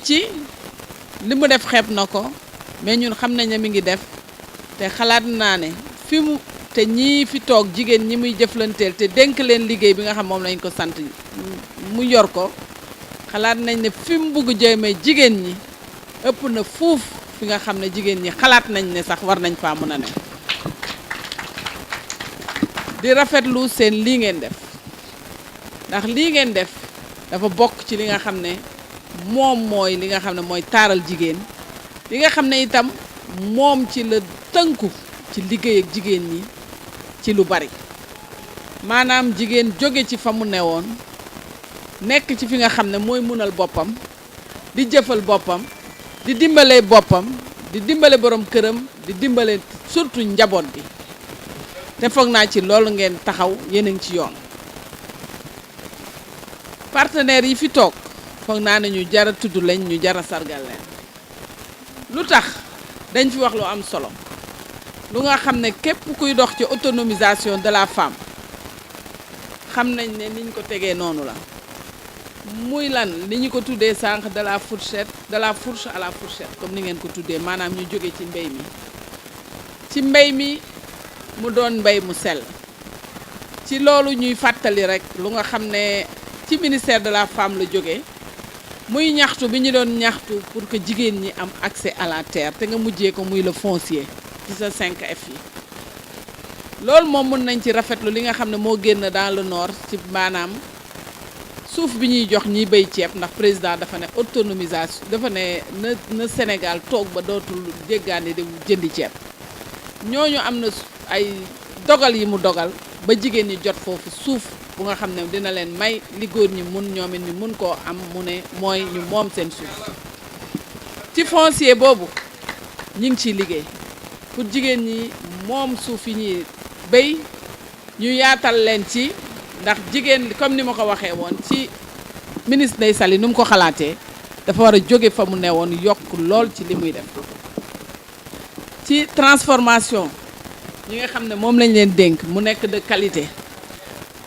ci li mu def xeeb na ko mais ñun xam nañ ne mi ngi def te xalaat naa ne fi mu te ñii fi toog jigéen ñi muy jëflanteel te dénk leen liggéey bi nga xam moom lañ ko sant mu yor ko xalaat nañ ne fi mu bugg jëmee jigéen ñi ëpp na fuuf fi nga xam ne jigéen ñi xalaat nañ ne sax war nañ faa mën a ne di rafetlu seen lii ngeen def ndax lii ngeen def dafa bokk ci li nga xam ne moom mooy li nga xam ne mooy taaral jigéen li nga xam ne itam moom ci la tënku ci liggéey ak jigéen ñi ci lu bari maanaam jigéen jóge ci fa mu newoon nekk ci fi nga xam ne mooy munal boppam di jëfal boppam di dimbale boppam di dimbale borom këram di dimbale surtout njaboot bi te foog naa ci loolu ngeen taxaw yéen a ngi ci yoon partenaires yi fi toog foog naa ne ñu jara tudd lañ ñu jara sargal leen lu tax dañ fi wax lu am solo lu nga xam ne képp kuy dox ci autonomisation de la femme xam nañ ne niñ ko tegee noonu la muy lan li ñu ko tuddee sànq de la fourchette de la fourche à la fourchette comme ni ngeen ko tuddee maanaam ñu jóge ci mbéy mi mu doon mbéy mu sell ci loolu ñuy fàttali rek lu nga xam ne ci ministère de la femme la jógee muy ñaxtu bi ñu doon ñaxtu pour que jigéen ñi am accès à la terre te nga mujjee ko muy le foncier ci sa 5F yi loolu moom mën nañ ci rafetlu li nga xam ne moo génn dans le nord ci maanaam suuf bi ñuy jox ñiy béy ceeb ndax président dafa ne autonomisation dafa ne na Sénégal toog ba dootul jéggaani di jëndi ceeb ñooñu am na ay dogal yi mu dogal ba jigéen ñi jot foofu suuf bu nga xam ne dina leen may li góor ñi mun ñoomit ñu mun koo am mu ne mooy ñu moom seen suuf ci foncier boobu ñi ngi ciy liggéey pour jigéen ñi moom suuf yi ñuy béy ñu yaatal leen ci ndax jigéen comme ni ma ko waxee woon ci ministre Ndeye Saly nu mu ko xalaatee dafa war a jóge fa mu ne woon yokk lool ci li muy def ci transformation ñi nga xam ne moom lañ leen dénk mu nekk de qualité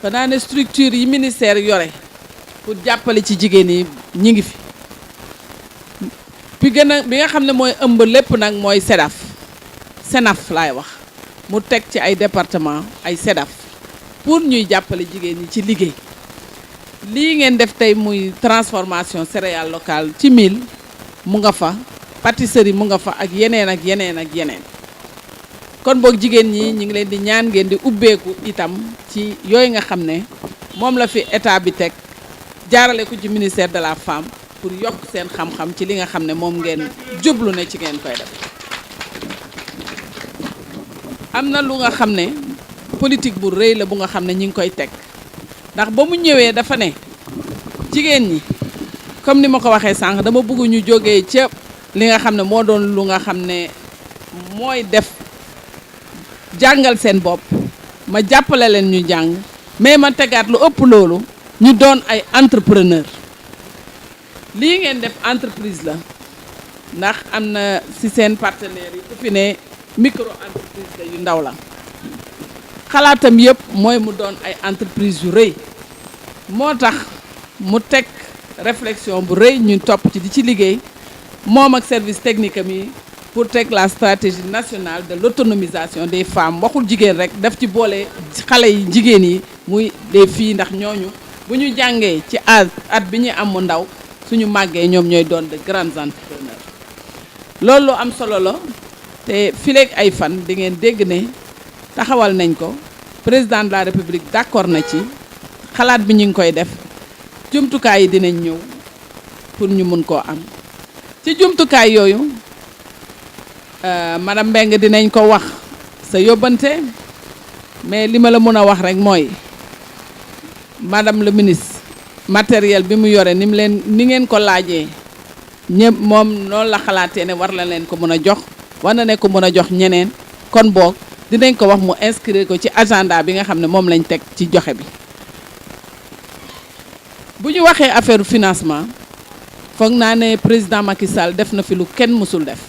fa naa ne structure yi ministère yore pour jàppale ci jigéen yi ñi ngi fi bi nga xam ne mooy ëmb lépp nag mooy SENAF laay wax mu teg ci ay département ay SEDAF pour ñuy jàppale jigéen ñi ci liggéey lii ngeen def tey muy transformation céréale locale ci mil mu nga fa pâtisserie mu nga fa ak yeneen ak yeneen ak yeneen kon boog jigéen ñi ñu ngi leen di ñaan ngeen di ubbeeku itam ci yooyu nga xam ne moom la fi état bi teg jaarale ko ci ministère de la femme pour yokk seen xam-xam ci li nga xam ne moom ngeen jublu ne ci ngeen koy def am na lu nga xam ne politique bu rëy la bu nga xam ne ñi ngi koy teg ndax ba mu ñëwee dafa ne jigéen ñi comme ni ma ko waxee sànq dama bëgg ñu jógee ca li nga xam ne moo doon lu nga xam ne mooy def jàngal seen bopp ma jàppale leen ñu jàng mais ma tegaat lu ëpp loolu ñu doon ay entrepreneur lii ngeen def entreprise la ndax am na ci seen partenaires yi ku fi ne micro entreprise la yu ndaw la xalaatam yëpp mooy mu doon ay entreprise yu rëy moo tax mu teg réflexion bu rëy ñu topp ci di ci liggéey moom ak service technique am yi pour teg la stratégie nationale de l'autonomisation des femmes waxul jigéen rek daf ci boole xale yi jigéen yi muy des filles ndax ñooñu bu ñu jàngee ci at bi ñu am mu ndaw suñu màggee ñoom ñooy doon de grands entrepreneurs loolu lu am solo la te fileeg ay fan di ngeen dégg ne taxawal nañ ko président de la république d'accord na ci xalaat bi ñu ngi koy def jumtukaay yi dinañ ñëw pour ñu mun koo am ci jumtukaay yooyu madame Mbengue dinañ ko wax sa yóbbante mais li ma la mën a wax rek mooy madame le ministre matériel bi mu yore ni ngeen ko laajee ñëpp moom noonu la xalaatee ne war la leen ko mën a jox war na ne ko mën a jox ñeneen kon boog dinañ ko wax mu inscrire ko ci agenda bi nga xam ne moom lañ teg ci joxe bi bu ñu waxee affaire financement foog naa ne président Macky Sall def na fi lu kenn mësul def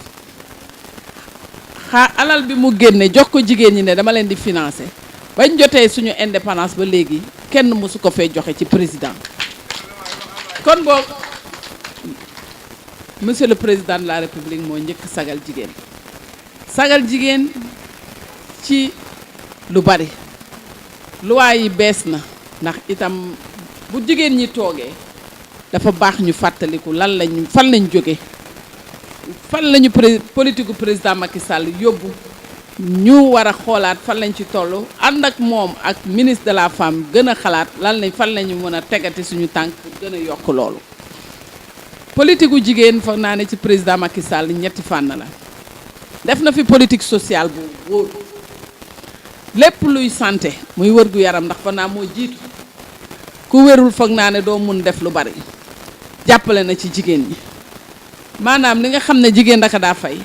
alal bi mu génne jox ko jigéen ñi ne dama leen di financer bañ jotee suñu indépendance ba léegi kenn mësu ko fee joxe ci président kon boog monsieur le président de la république moo njëkk sagal jigéen ci lu bari loi yi bees na ndax itam bu jigéen ñi toogee dafa baax ñu fàttaliku fan lañ jóge fan lañu politique président Macky Sall yóbbu ñu war a xoolaat fan lañ ci toll ànd ak moom ak ministre de la femme gën a xalaat fan lañu mën a tegati suñu tànk gën a yokk loolu politique gu jigéen foog naa ne ci président Macky Sall ñetti fànn la def na fi politique sociale bu wóor lépp luy santé muy wërgu yaram ndax foog naa moo jiitu ku wérul foog naa ne doo mun def lu bari jàppale na ci jigéen ñi maanaam li nga xam ne jigéen daka daa fay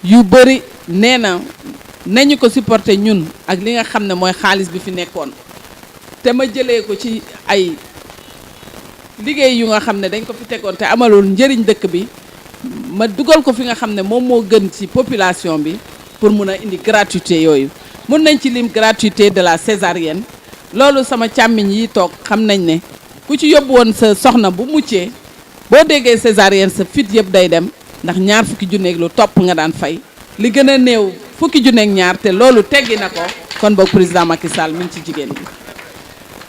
yu bari nee na nañu ko supporter ñun ak li nga xam ne mooy xaalis bi fi nekkoon te ma jëlee ko ci ay liggéey yu nga xam ne dañ ko fi tegoon te amalul njëriñ dëkk bi ma dugal ko fi nga xam ne moom moo gën ci population bi pour mun a indi gratuité yooyu mun nañ ci lim gratuité de la césarienne loolu sama càmmiñ yi toog xam nañ ne ku ci yóbbu woon sa soxna bu muccee boo déggee césarienne sa fit yëpp day dem ndax ñaar fukki junneeg lu topp nga daan fay li gën a néew fukki junneeg ñaar te loolu teggi na ko kon boog président Macky Sall mi ngi ci jigéen ñi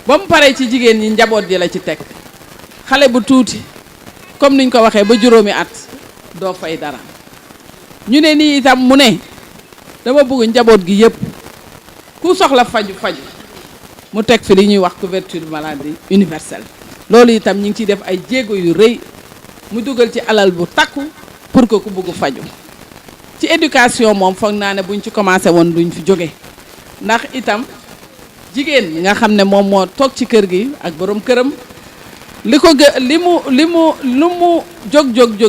ba mu paree ci jigéen ñi njaboot ji la ci teg xale bu tuuti comme niñ ko waxee ba juróomi at doo fay dara ñu ne nii itam mu ne dama bëgg njaboot gi yëpp ku soxla faju mu teg fi li ñuy wax couverture maladie universelle loolu itam ñu ngi ciy def ay jéego yu rëy mu dugal ci alal bu takku pour que ku bugg faju ci éducation moom foog naa ne buñ ci commencé woon duñ fi jóge ndax itam jigéen ñi nga xam ne moom moo toog ci kër gi ak borom këram li mu jóg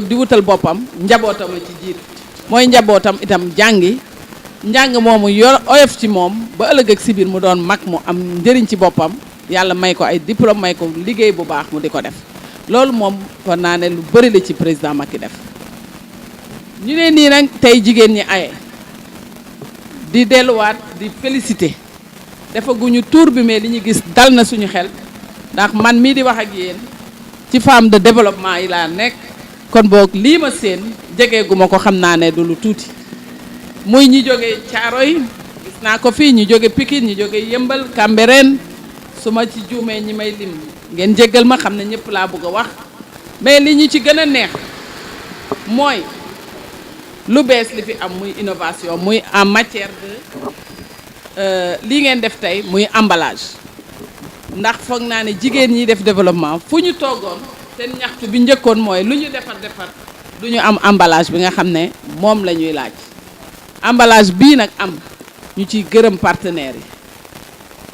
di wutal boppam njabootam a ci jiit mooy njabootam itam jàngi njàng moomu yor oyof ci moom ba ëllëg ak si biir mu doon mag mu am njëriñ ci boppam yàlla may ko ay diplôme may ko liggéey bu baax mu di ko def loolu moom kon naa ne lu bëri la ci président Macky def ñu ne nii nag tey jigéen ñi aye di delluwaat di félicité defaguñu tour bi mais li ñu gis dal na suñu xel ndax man mii di wax ak yéen ci femme de développement yi laa nekk kon boog lii ma seen jegeegu ma ko xam naa ne du lu tuuti muy ñi jóge Caaroy gis naa ko fii ñu jóge Pikine ñu jóge Yëmbal Cambérène su ma ci juumee ñi may lim ngeen jéggal ma xam ne ñëpp laa bëgg a wax mais li ñu ci gën a neex mooy lu bees li fi am muy innovation muy en matière de lii ngeen def tey muy emballage ndax foog naa ne jigéen ñi def développement fu ñu toogoon seen ñaxtu bi njëkkoon mooy lu ñu defar du ñu am emballage bi nga xam ne moom la ñuy laaj emballage bii nag am ñu ciy gërëm partenaires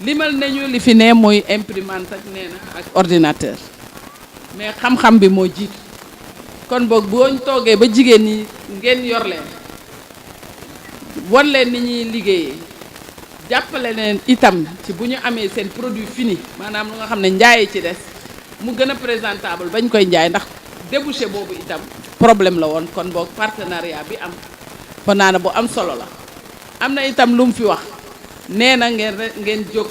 yi limal nañu li fi ne mooy imprimante ak nee na ak ordinateur mais xam-xam bi moo jiitu kon boog boo ñu toogee ba jigéen ñi ngeen yor leen won leen ni ñuy liggéeyee jàppale leen itam ci bu ñu amee seen produit fini maanaam lu nga xam ne njaayee ci des mu gën a présentable bañ koy njaay ndax débouché boobu itam problème la woon kon boog partenariat bi am fa naa ne bu am solo la am na itam lu mu fi wax nee na ngeen jóg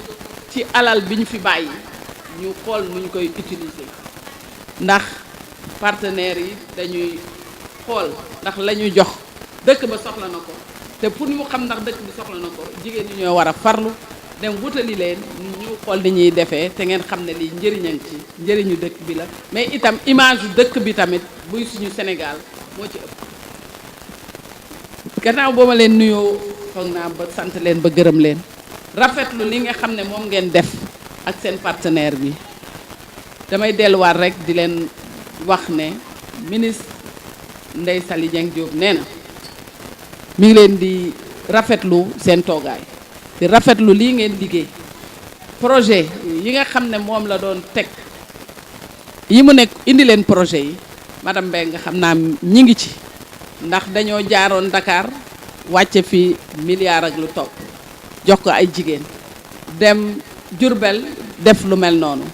ci alal bi ñu fi bàyyi ñu xool nu ñu koy utiliser ndax partenaires yi dañuy xool ndax la ñuy jox dëkk ba soxla na ko te pour ñu xam ndax dëkk bi soxla na ko jigéen ñi ñoo war a farlu dem wutali leen ñu xool ni ñuy defee te ngeen xam ne lii njëriñam ci njëriñu dëkk bi la mais itam image yu dëkk bi tamit buy suñu Sénégal moo ci ëpp gannaaw boo ma leen nuyoo foog naa ba sant leen ba gërëm leen rafetlu li nga xam ne moom ngeen def ak seen partenaire bi damay delluwaat rek di leen wax ne ministre Ndeye Saly Dieng Diop nee na mi ngi leen di rafetlu seen toogaay di rafetlu lii ngeen liggéey projet yi nga xam ne moom la doon teg yi mu nekk indi leen projet yi madame Mbengue nga xam naa ñi ngi ci ndax dañoo jaaroon Dakar wàcce fi milliard ak lu topp jox ko ay jigéen dem Diourbel def lu mel noonu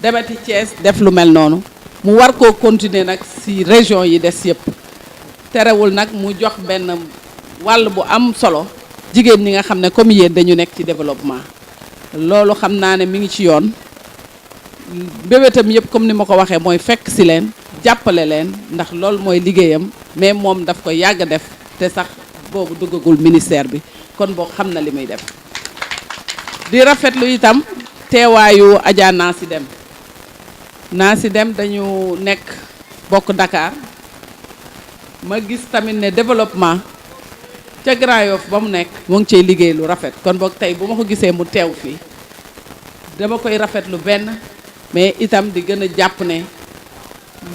demati Thiès def lu mel noonu mu war koo continuer nag ci région yi des yëpp terewul nag mu jox benn wàll bu am solo jigéen ñi nga xam ne comme yéen dañu nekk ci développement loolu xam naa ne mi ngi ci yoon mbébétam yëpp comme ni ma ko waxee mooy fekk ci leen jàppale leen ndax loolu mooy liggéeyam mais moom daf ko yàgg def te sax boobu duggagul ministère bi kon boo xam na li muy def di rafetlu itam teewaayu Adja Nancy Dème dañu nekk bokk Dakar ma gis tamit ne développement ca Grand Yoff ba mu nekk mu ngi cay liggéey lu rafet kon boog tey bu ma ko gisee mu teew fii dama koy rafetlu benn mais itam di gën a jàpp ne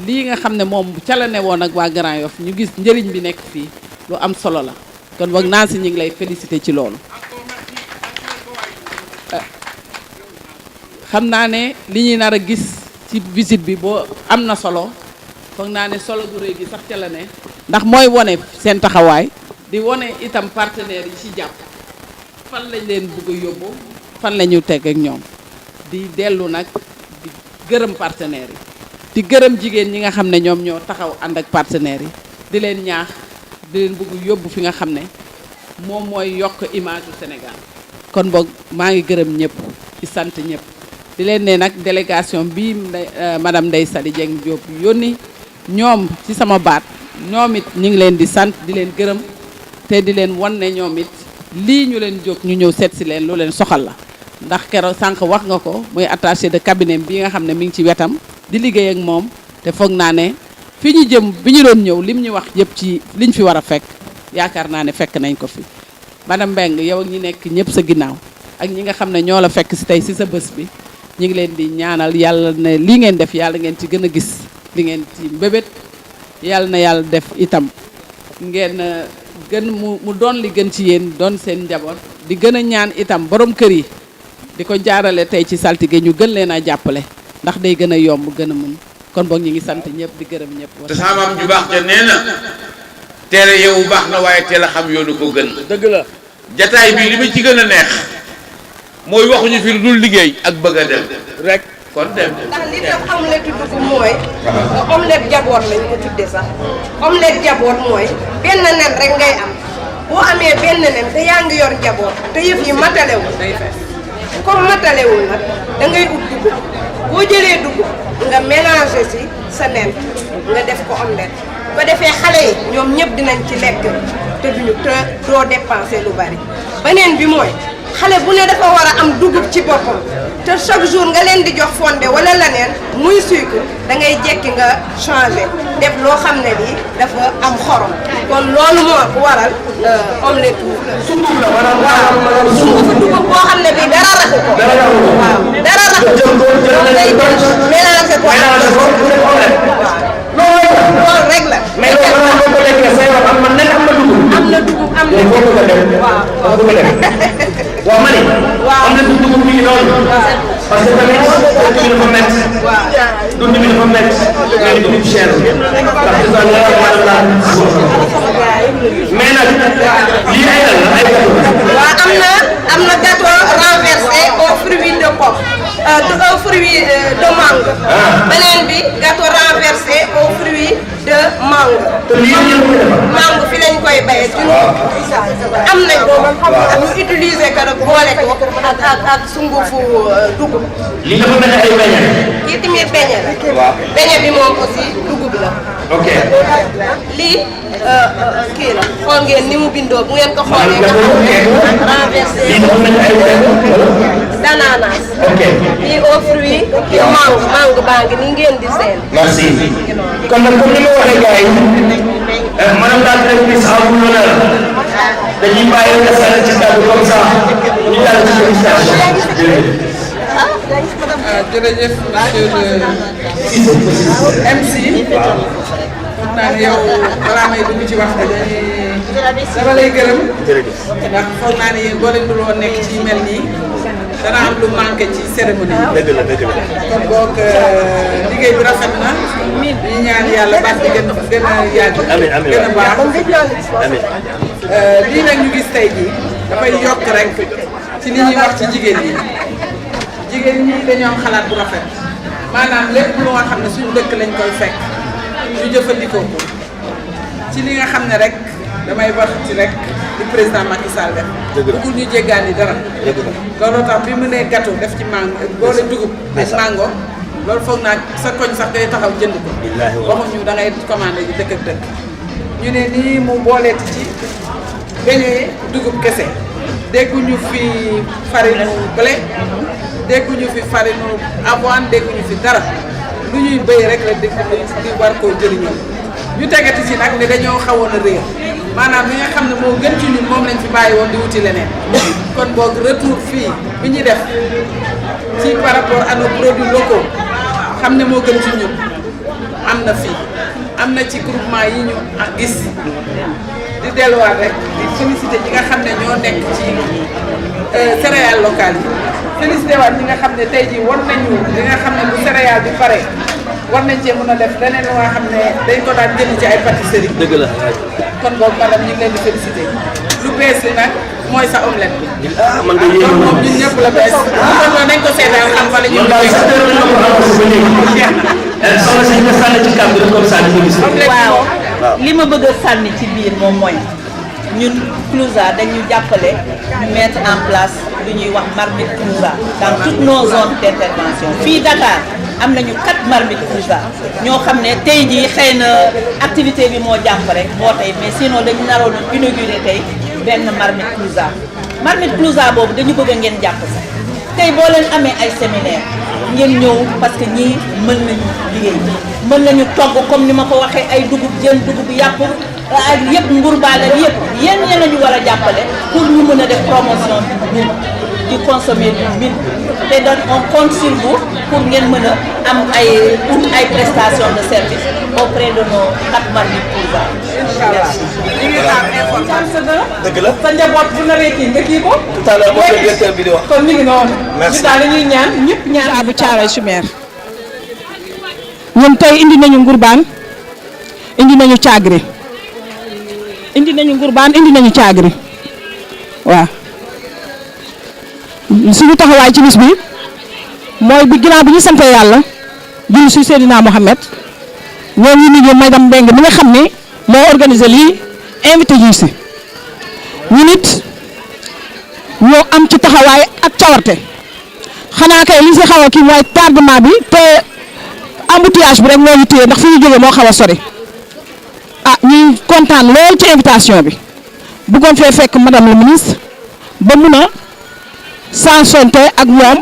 lii nga xam ne moom ca la ne woon ak waa Grand Yoff ñu gis njëriñ bi nekk fii lu am solo la kon boog Nancy ñu ngi lay féliciter ci loolu xam naa ne li ñuy nar a gis ci visite bi boo am na solo foog naa ne solo gu rëy gi sax ca la ne ndax mooy wone seen taxawaay di wone itam partenaires yi ci jàpp fan lañ leen bëgg a yóbbu fan la ñu teg ak ñoom di dellu nag di gërëm partenaires yi di gërëm jigéen ñi nga xam ne ñoom ñoo taxaw ànd ak partenaires yi di leen ñaax di leen bëgg yóbbu fi nga xam ne moom mooy yokk image du Sénégal kon boog maa ngi gërëm ñëpp di sant ñëpp di leen ne nag délégation bi madame Ndeye Saly Dieng Diop yónni ñoom ci sama baat ñoom it ñu ngi leen di sant di leen gërëm te di leen wan ne ñoom it lii ñu leen jóg ñu ñëw seet si leen lu leen soxal la ndax keroog sànq wax nga ko muy attaché de cabinet bi nga xam ne mi ngi ci wetam di liggéey ak moom te foog naa ne fi ñu jëm bi ñu doon ñëw lim ñu wax yëpp ci liñ fi war a fekk yaakaar naa ne fekk nañ ko fi madame Mbengue yow ak ñi nekk ñëpp sa ginnaaw ak ñi nga xam ne ñoo la fekk si tey si sa bés bi ñu ngi leen di ñaanal yàlla ne lii ngeen def yàlla ngeen ci gën a gis li ngeen ci mbébét yàlla na yàlla def itam ngeen gën mu doon li gën ci yéen doon seen njaboot di gën a ñaan itam borom kër yi di ko jaarale tey ci saltige ñu gën leen a jàppale ndax day gën a yomb gën a mën kon boog ñu ngi sant ñëpp di gërëm ñëpp. te sama maam ju baax ja nee na teel a yeewu baax na waaye teel a xam yoonu ko gën. dëgg la jataay bi li ma ci gën a neex mooy waxuñu fi lu dul liggéey ak bëgg a dem rek kon dem. ndax li tax omelette dugub mooy. omelette jaboot lañ ko tuddee sax. omelette jaboot mooy benn nen rek ngay am boo amee benn nen te yaa ngi yor jaboot te yëf yi matalewul comme matalewul nag da ngay ut dugub boo jëlee dugub nga mélanger si sa nen nga def ko omelette ba defee xale yi ñoom ñëpp dinañ ci lekk te duñu te doo dépenser lu bari beneen bi mooy xale bu ne dafa war a am dugub ci boppam te chaque jour nga leen di jox fonde wala leneen muy sucre da ngay jekki nga changer def loo xam ne lii dafa am xorom kon loolu moo waral omelette sunguf la waaw sunguf dugub boo xam ne bii dara raxu ko waaw dara raxu ko loolu ngay jël mélanger ko loolu rek la mais loolu ko lekkee say wax am na dugub am na waaw waaw ma ne. am na dugub bi noonu. parce que tamit dund bi dafa métti. dund bi dafa métti. mais dugub cher mais nag lii ay lan la ay gâteau. waaw am na gâteau renversé au fruit de pomme au fruit de mangue. beneen bi gâteau renversé au fruit de mangue. mangue fi lañ koy bayee am nañ ko ñu utiliser ko rek boole ko ak sungufu dugub. lii dafa mel ne ay beñe. kii tamit beñe la. waaw beñe bi moom aussi dugub la. ok. lii kii la xool ngeen ni mu bindoo bu ngeen ko xoolee nga xam ne renversé. lii dafa mel ne ay d'ananas. ok. lii au fruit de mangue mangue baa ngi ni ngeen di seen. merci. kon nag comme ni ma waxee gars yi madame la directrice en vous l'honneur dañuy bàyyi nga sànni ci kàddu comme ça ñu daal ci félicitation jërëjëf monsieur le MC. xam naa ne yow balaa may dugg ci wax dama lay gërëm. ndax foog naa ne yéen boo leen dul woon nekk ci mel nii dana am lu manqué ci cérémonie. dëgg la dëgg la. kon boog liggéey bi rafet na. ñu ñaan yàlla baat bi gën a yàgg. amiin amiin gën a baax. amiin. lii nag ñu gis tey jii dafay yokk rek ci li ñuy wax ci jigéen ñi. jigéen ñi dañoo am xalaat bu rafet maanaam lépp lu nga xam ne suñu dëkk lañ koy fekk ñu jëfandikoo ko ci li nga xam ne rek damay wax ci rek di président Macky Sall def. bëggul ñu jéggaani dara. looloo tax bi mu nee gâteau def ci mango boole dugub ak mango loolu foog naa sa koñ sax day taxaw jënd ko. waxuñu da ngay commandé ji dëkk ak dëkk. ñu ne nii mu booleeti ci beñe dugub kese dégguñu fi farine blé. dégguñu fi farine avoine dégguñu fi dara lu ñuy béy rek la dégg di war koo jëriñoo ñu tegati si nag ne dañoo xawoon a réer maanaam li nga xam ne moo gën ci ñun moom lañ fi bàyyi woon di wuti leneen kon boog retour fii bi ñu def ci par rapport à nos produits locaux xam ne moo gën ci ñun am na fii am na ci groupement yi ñu gis di delluwaat rek di félicité ñi nga xam ne ñoo nekk ci céréales locales yi félicité waat ñi nga xam ne tey jii war nañu li nga xam ne bu céréale bi pare war nañ cee mën a def leneen lu nga xam ne dañ ko daan jënd ci ay pâtisserie. dëgg la. kon boobu madame ñu ngi leen di félicité lu bees li nag mooy sa omelette bi. ah man de yéen moom ñun ñëpp la bees. kon nañ ko seetaan xam fa la ñuy. soxna si nga sànni ci kàddu rek comme ça ñu gis. waaw li ma bëgg a sànni ci biir moom mooy ñun Clouza dañu jàppale ñu mettre en place lu ñuy wax marmite Clouza dans toutes nos zones d'intervention fii Dakar am nañu 4 marmites Clouza ñoo xam ne tey jii xëy na activité bi moo jàpp rek moo tey mais sinon dañu naroon a inauguré tey benn marmite Clouza boobu dañu bëgg ngeen jàpp si tey boo leen amee ay séminaire ngeen ñëw parce que ñii mën nañu liggéey mën nañu togg comme ni ma ko waxee ay dugub jën dugub yàpp ak yëpp ngurbaale yëpp yéen ña nañu war a jàppale pour ñu mën a def promotion bi di consommer du mil te dañ on compte sur vous pour ngeen mën a am ay prestations de service auprès de nos 4 Marmites Coulibas. Inch'Allah ñu ngi xaar information. dëgg la sa njaboot bu naree kii nga kii ko. tout à l'heure moom la directeur bi di wax. kon mi ngi noonu. Merci. ñu daal dañuy ñaan ñëpp ñaan. bu Thiaroye sur Mer ñun tey indi nañu ngurbaan indi nañu caagri indi nañu ngurbaan indi nañu caagri waaw suñu taxawaay ci bis bi mooy bi ginnaaw bi ñu sante yàlla julli su Seydina Mohamed ñoo ngi nuyu madame Mbengue mi nga xam ne moo organisé lii invité ji si ñu nit ñoo am ci taxawaay ak cawarte xanaa kay li si xaw a kii mooy tardement bi te embouteillage bi rek moo ñu téye ndax fi ñu jógee moo xaw a sori ah ñuy kontaan lool ci invitation bi bëggoon fee fekk madame la ministre ba mun a sansonte ak ñoom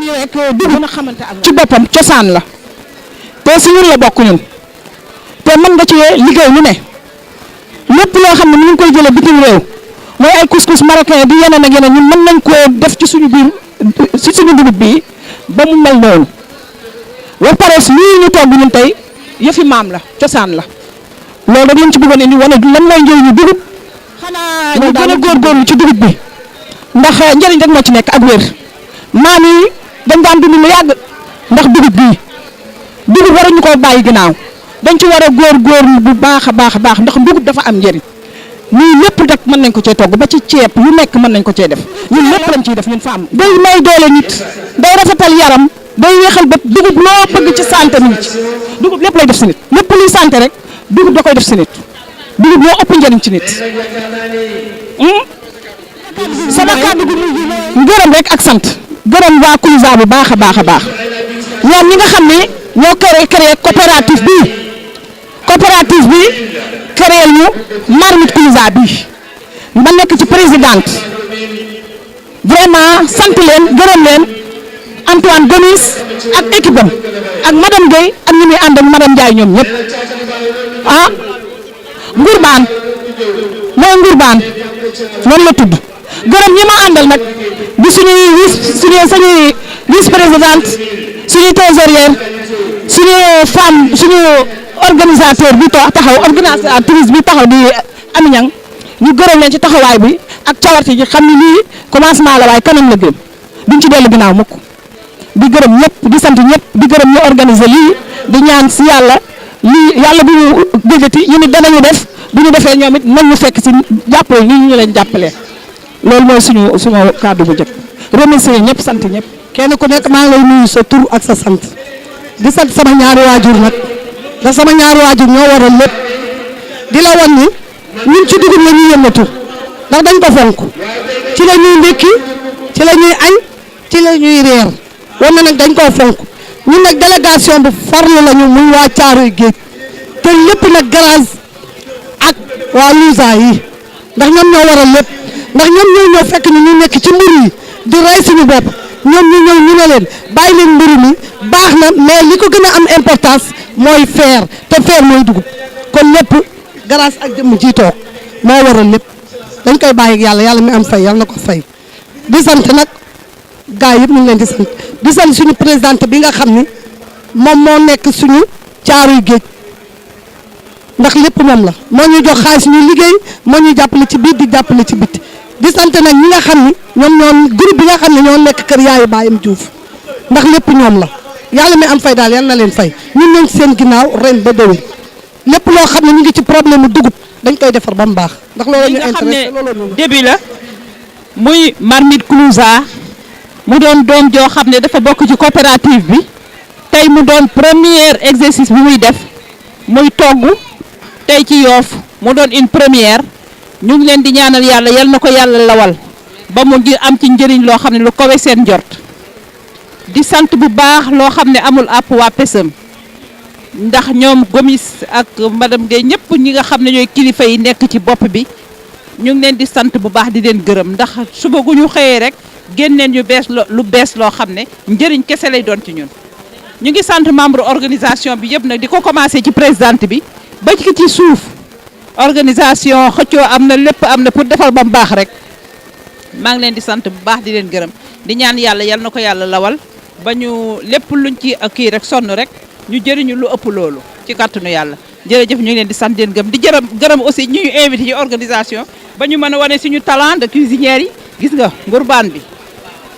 di mën a xamante ak ci boppam cosaan la te si ñun la bokk ñun te mën nga ci liggéey lu ne lépp loo xam ne ñu ngi koy jëlee bitim réew mooy ay couscous marocain di yeneen ak yeneen ñun mën nañ koo def ci suñu biir ci suñu dugub bi ba mu mel noonu ba pare lii ñu togg ñun tey yëfi maam la cosaan la loolu rek lañ ci bëggoon indi wane lan mooy njëriñu dugub xanaa ñu gën a góorgóorlu ci dugub bi ndax njëriñ rek moo ci nekk ak wér maam yi dañ daan dund lu yàgg ndax dugub bii dugub waruñu koo bàyyi ginnaaw dañ ci war a góorgóorlu bu baax a baax a baax ndax dugub dafa am njëriñ ñun lépp rek mën nañ ko cee togg ba ci ceeb lu nekk mën nañ ko cee def ñun lépp lañ ciy def ñun femme day may doole nit day rafetal yaram day weexal bët dugub loo bëgg ci santé mi ci dugub lépp lay def si nit lépp luy santé rek dugub da koy def si nit dugub moo ëpp njëriñ ci nit sama kàddu gu gërëm rek ak sant gërëm waa Kouliza bu baax a baax a baax ñoom ñi nga xam ne ñoo créé coopérative bi créé ñu Marmite Kouliza bi ma nekk ci présidente vraiment sant leen gërëm leen Antoine Gomis ak équipe am ak madame Guèye ak ñi muy ànd ak madame Ndiaye ñoom ñëpp ah ngurbaan mooy ngurbaan noonu la tudd gërëm ñi ma àndal nag di suñuy vice présidente suñuy trésorière suñu femme suñu organisateur bi taxaw organisatrice bi taxaw di Amiñang ñu gërëm leen ci taxawaay bi ak cawarte ji xam ni lii commencement la waaye kanam la gën duñ ci dellu ginnaaw mukk di gërëm ñëpp di sant ñëpp di gërëm ñu organiser lii di ñaan si yàlla lii yàlla bu ñu gëjati ñu nit danañu def bu ñu defee ñoom it nañ ñu fekk si jàppale lii ñu leen jàppalee loolu mooy suñu kàddu bu njëkk remercier ñëpp sant ñëpp. kenn ku nekk maa ngi lay nuyu sa tur ak sa sant di sant sama ñaari waajur nag ndax sama ñaari waajur ñoo waral lépp di la wan ni ñun ci dugub la ñuy yëngatu ndax dañ ko fonk ci la ñuy ndékki ci la ñuy añ ci la ñuy reer wan na nag dañ koo fonk ñun nag délégation bu farlu lañu muy waa Caaroy Géej te lépp nag grâce ak waa Louza yi ndax ñoom ñoo waral lépp ndax ñoom ñoo ñëw fekk ñu nekk ci mbir yi di rey suñu bopp ñoom ñu ñëw ñu ne leen bàyyi leen mbir mi baax na mais li ko gën a am importance mooy feer te feer mooy dugub kon lépp grâce ak jëmm ji toog moo waral lépp dañ koy bàyyi ak yàlla yàlla mi am fay yàlla na ko fay di sant nag gars yëpp ñu ngi leen di sant suñu présidente bi nga xam ni moom moo nekk suñu Caaroy Géej ndax lépp moom la moo ñuy jox xaalis ñuy liggéey moo ñuy jàppale ci biir di jàppale ci biti di sant nag ñi nga xam ni ñoom groupe bi nga xam ne ñoo nekk kër yaayu Bayam Diouf ndax lépp ñoom la yàlla mi am fay daal yal na leen fay ñun nañ seen ginnaaw ren ba déwén lépp loo xam ne ñu ngi ci problème mu dugub dañ koy defar ba mu baax ndax loolu ñu intéressé loolu début la muy Marmite Kouliza mu doon doom joo xam ne dafa bokk ci coopérative bi tey mu doon premier exercice bi muy def muy togg tey ci Yoff mu doon une première ñu ngi leen di ñaanal yàlla yal na ko yàlla lawal ba mu ngi am ci njëriñ loo xam ne lu kawe seen njort di sant bu baax loo xam ne amul àpp waa PESEM ndax ñoom Gomis ak madame Guèye ñëpp ñi nga xam ne ñooy kilifa yi nekk ci bopp bi ñu ngi leen di sant bu baax di leen gërëm ndax suba gu ñu xëyee rek génneen ñu bees lu bees loo xam ne njëriñ kese lay doon ci ñun. ñu ngi sant membre organisation bi yëpp nag di ko commencé ci présidente bi ba ci suuf organisation xëccoo am na lépp am na pour defal ba mu baax rek maa ngi leen di sant bu baax di leen gërëm di ñaan yàlla yal na ko yàlla lawal ba ñu lépp luñ ci kii rek sonn rek ñu jëriñu lu ëpp loolu ci kàttanu yàlla jërëjëf ñu ngi leen di sant leen gëm di gërëm aussi ñu invité ci organisation ba ñu mën a wane suñu talent de cuisinière yi gis nga ngurbaan bi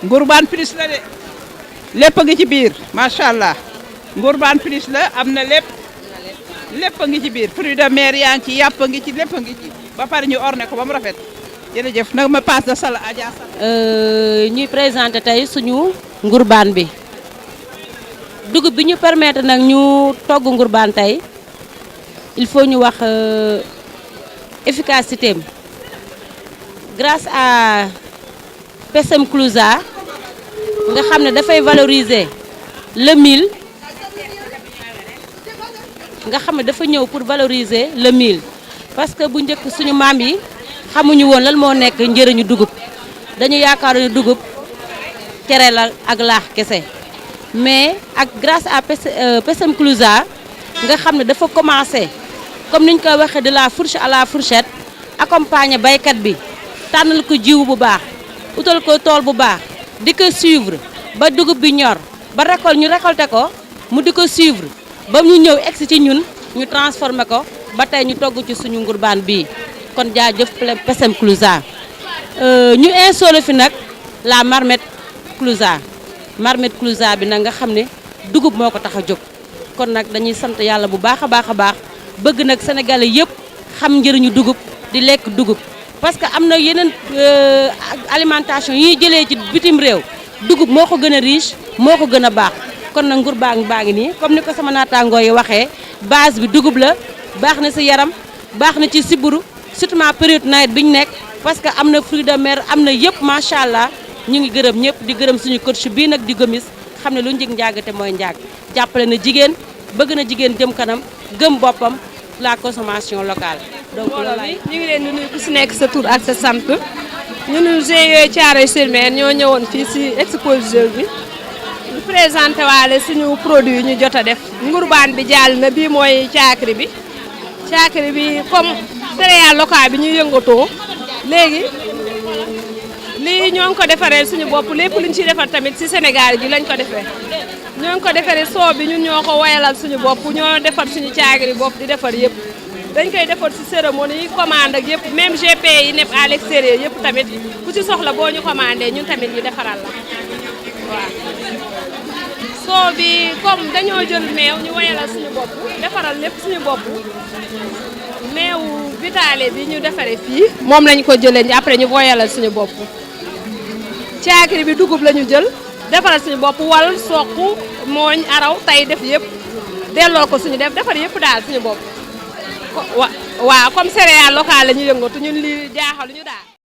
ngurbaan plus la de lépp a ngi ci biir macha allah ngurbaan plus la am na lépp a ngi ci biir fruits de mer yaa ngi ci yàpp a ngi ci lépp a ngi ci ba pare ñu orné ko ba mu rafet jërëjëf nag ma passe de sala Adja ñuy présenté tey suñu ngurbaan bi dugub bi ñu permettre nag ñu togg ngurbaan tey il faut ñu wax efficacité am grâce à PSM Clouza nga xam ne dafay valoriser le mil nga xam ne dafa ñëw pour valoriser le mil parce que bu njëkk suñu maam yi xamuñu woon lan moo nekk njëriñu dugub dañu yaakaar ne dugub cere la ak laax kese mais ak grâce à PSM Clouza nga xam ne dafa commencé comme niñ koy waxee de la fourche à la fourchette accompagner baykat bi tànnal ko jiw bu baax utal ko tool bu baax di ko suivre ba dugub bi ñor ba ñu récolté ko mu di ko suivre ba ñu ñëw egsi ci ñun ñu transformé ko ba tey ñu togg ci suñu ngurbaan bii kon jaajëf PSM Clouza ñu installé fi nag la marmite Clouza bi nag nga xam ne dugub moo ko tax a jóg kon nag dañuy sant yàlla bu baax a baax a baax bëgg nag sénégalais yëpp xam njëriñu dugub di lekk dugub parce que am na yeneen alimentation yi ñuy jëlee ci bitim réew dugub moo ko gën a riche moo ko gën a baax kon nag ngurbaan baa ngi nii comme ni ko sama naataangoo yi waxee base bi dugub la baax na si yaram baax na ci siburu surtout période nawet bi ñu nekk parce que am na fruits de mer am na yëpp macha allah ñu ngi gërëm ñëpp di gërëm suñu coach bii nag di Gomis xam ne lu njëg njaagate mooy njaag jàppale na jigéen bëgg na jigéen jëm kanam gëm boppam la consommation locale. donc mbooloo mi ñu ngi leen di nuyu ku si nekk sa tur ak sa sant ñun GIE Thiaroye-sur-Mer ñoo ñëwoon fii si exposition bi ñu présenté waale suñu produit yi ñu jot a def ngurbaan bi jàll na bii mooy caakiri bi comme céréale locale bi ñuy yëngatoo léegi lii ñoo ngi ko defaree suñu bopp lépp luñ ciy defar tamit si Sénégal ji lañ ko defee ñoo ngi ko defaree soo bi ñun ñoo ko woyalal suñu bopp ñoo defar suñu caakiri bopp di defar yëpp dañ koy defar si cérémonie yi commande ak yëpp même GP yi nekk à l'extérieur yëpp tamit ku ci soxla boo ñu commandé ñun tamit ñu defaral la waaw soo bi comme dañoo jël meew ñu woyalal suñu bopp defaral lépp suñu bopp meewu vitale bi ñu defaree fii moom lañ ko jëlee après ñu woyalal suñu bopp caakiri bi dugub la ñu jël defaral suñu bopp wal soq mooñ araw tay def yëpp delloo ko suñu defar yëpp daal suñu bopp waaw comme céréale locale la ñu yëngatu ñun li jaaxaluñu daal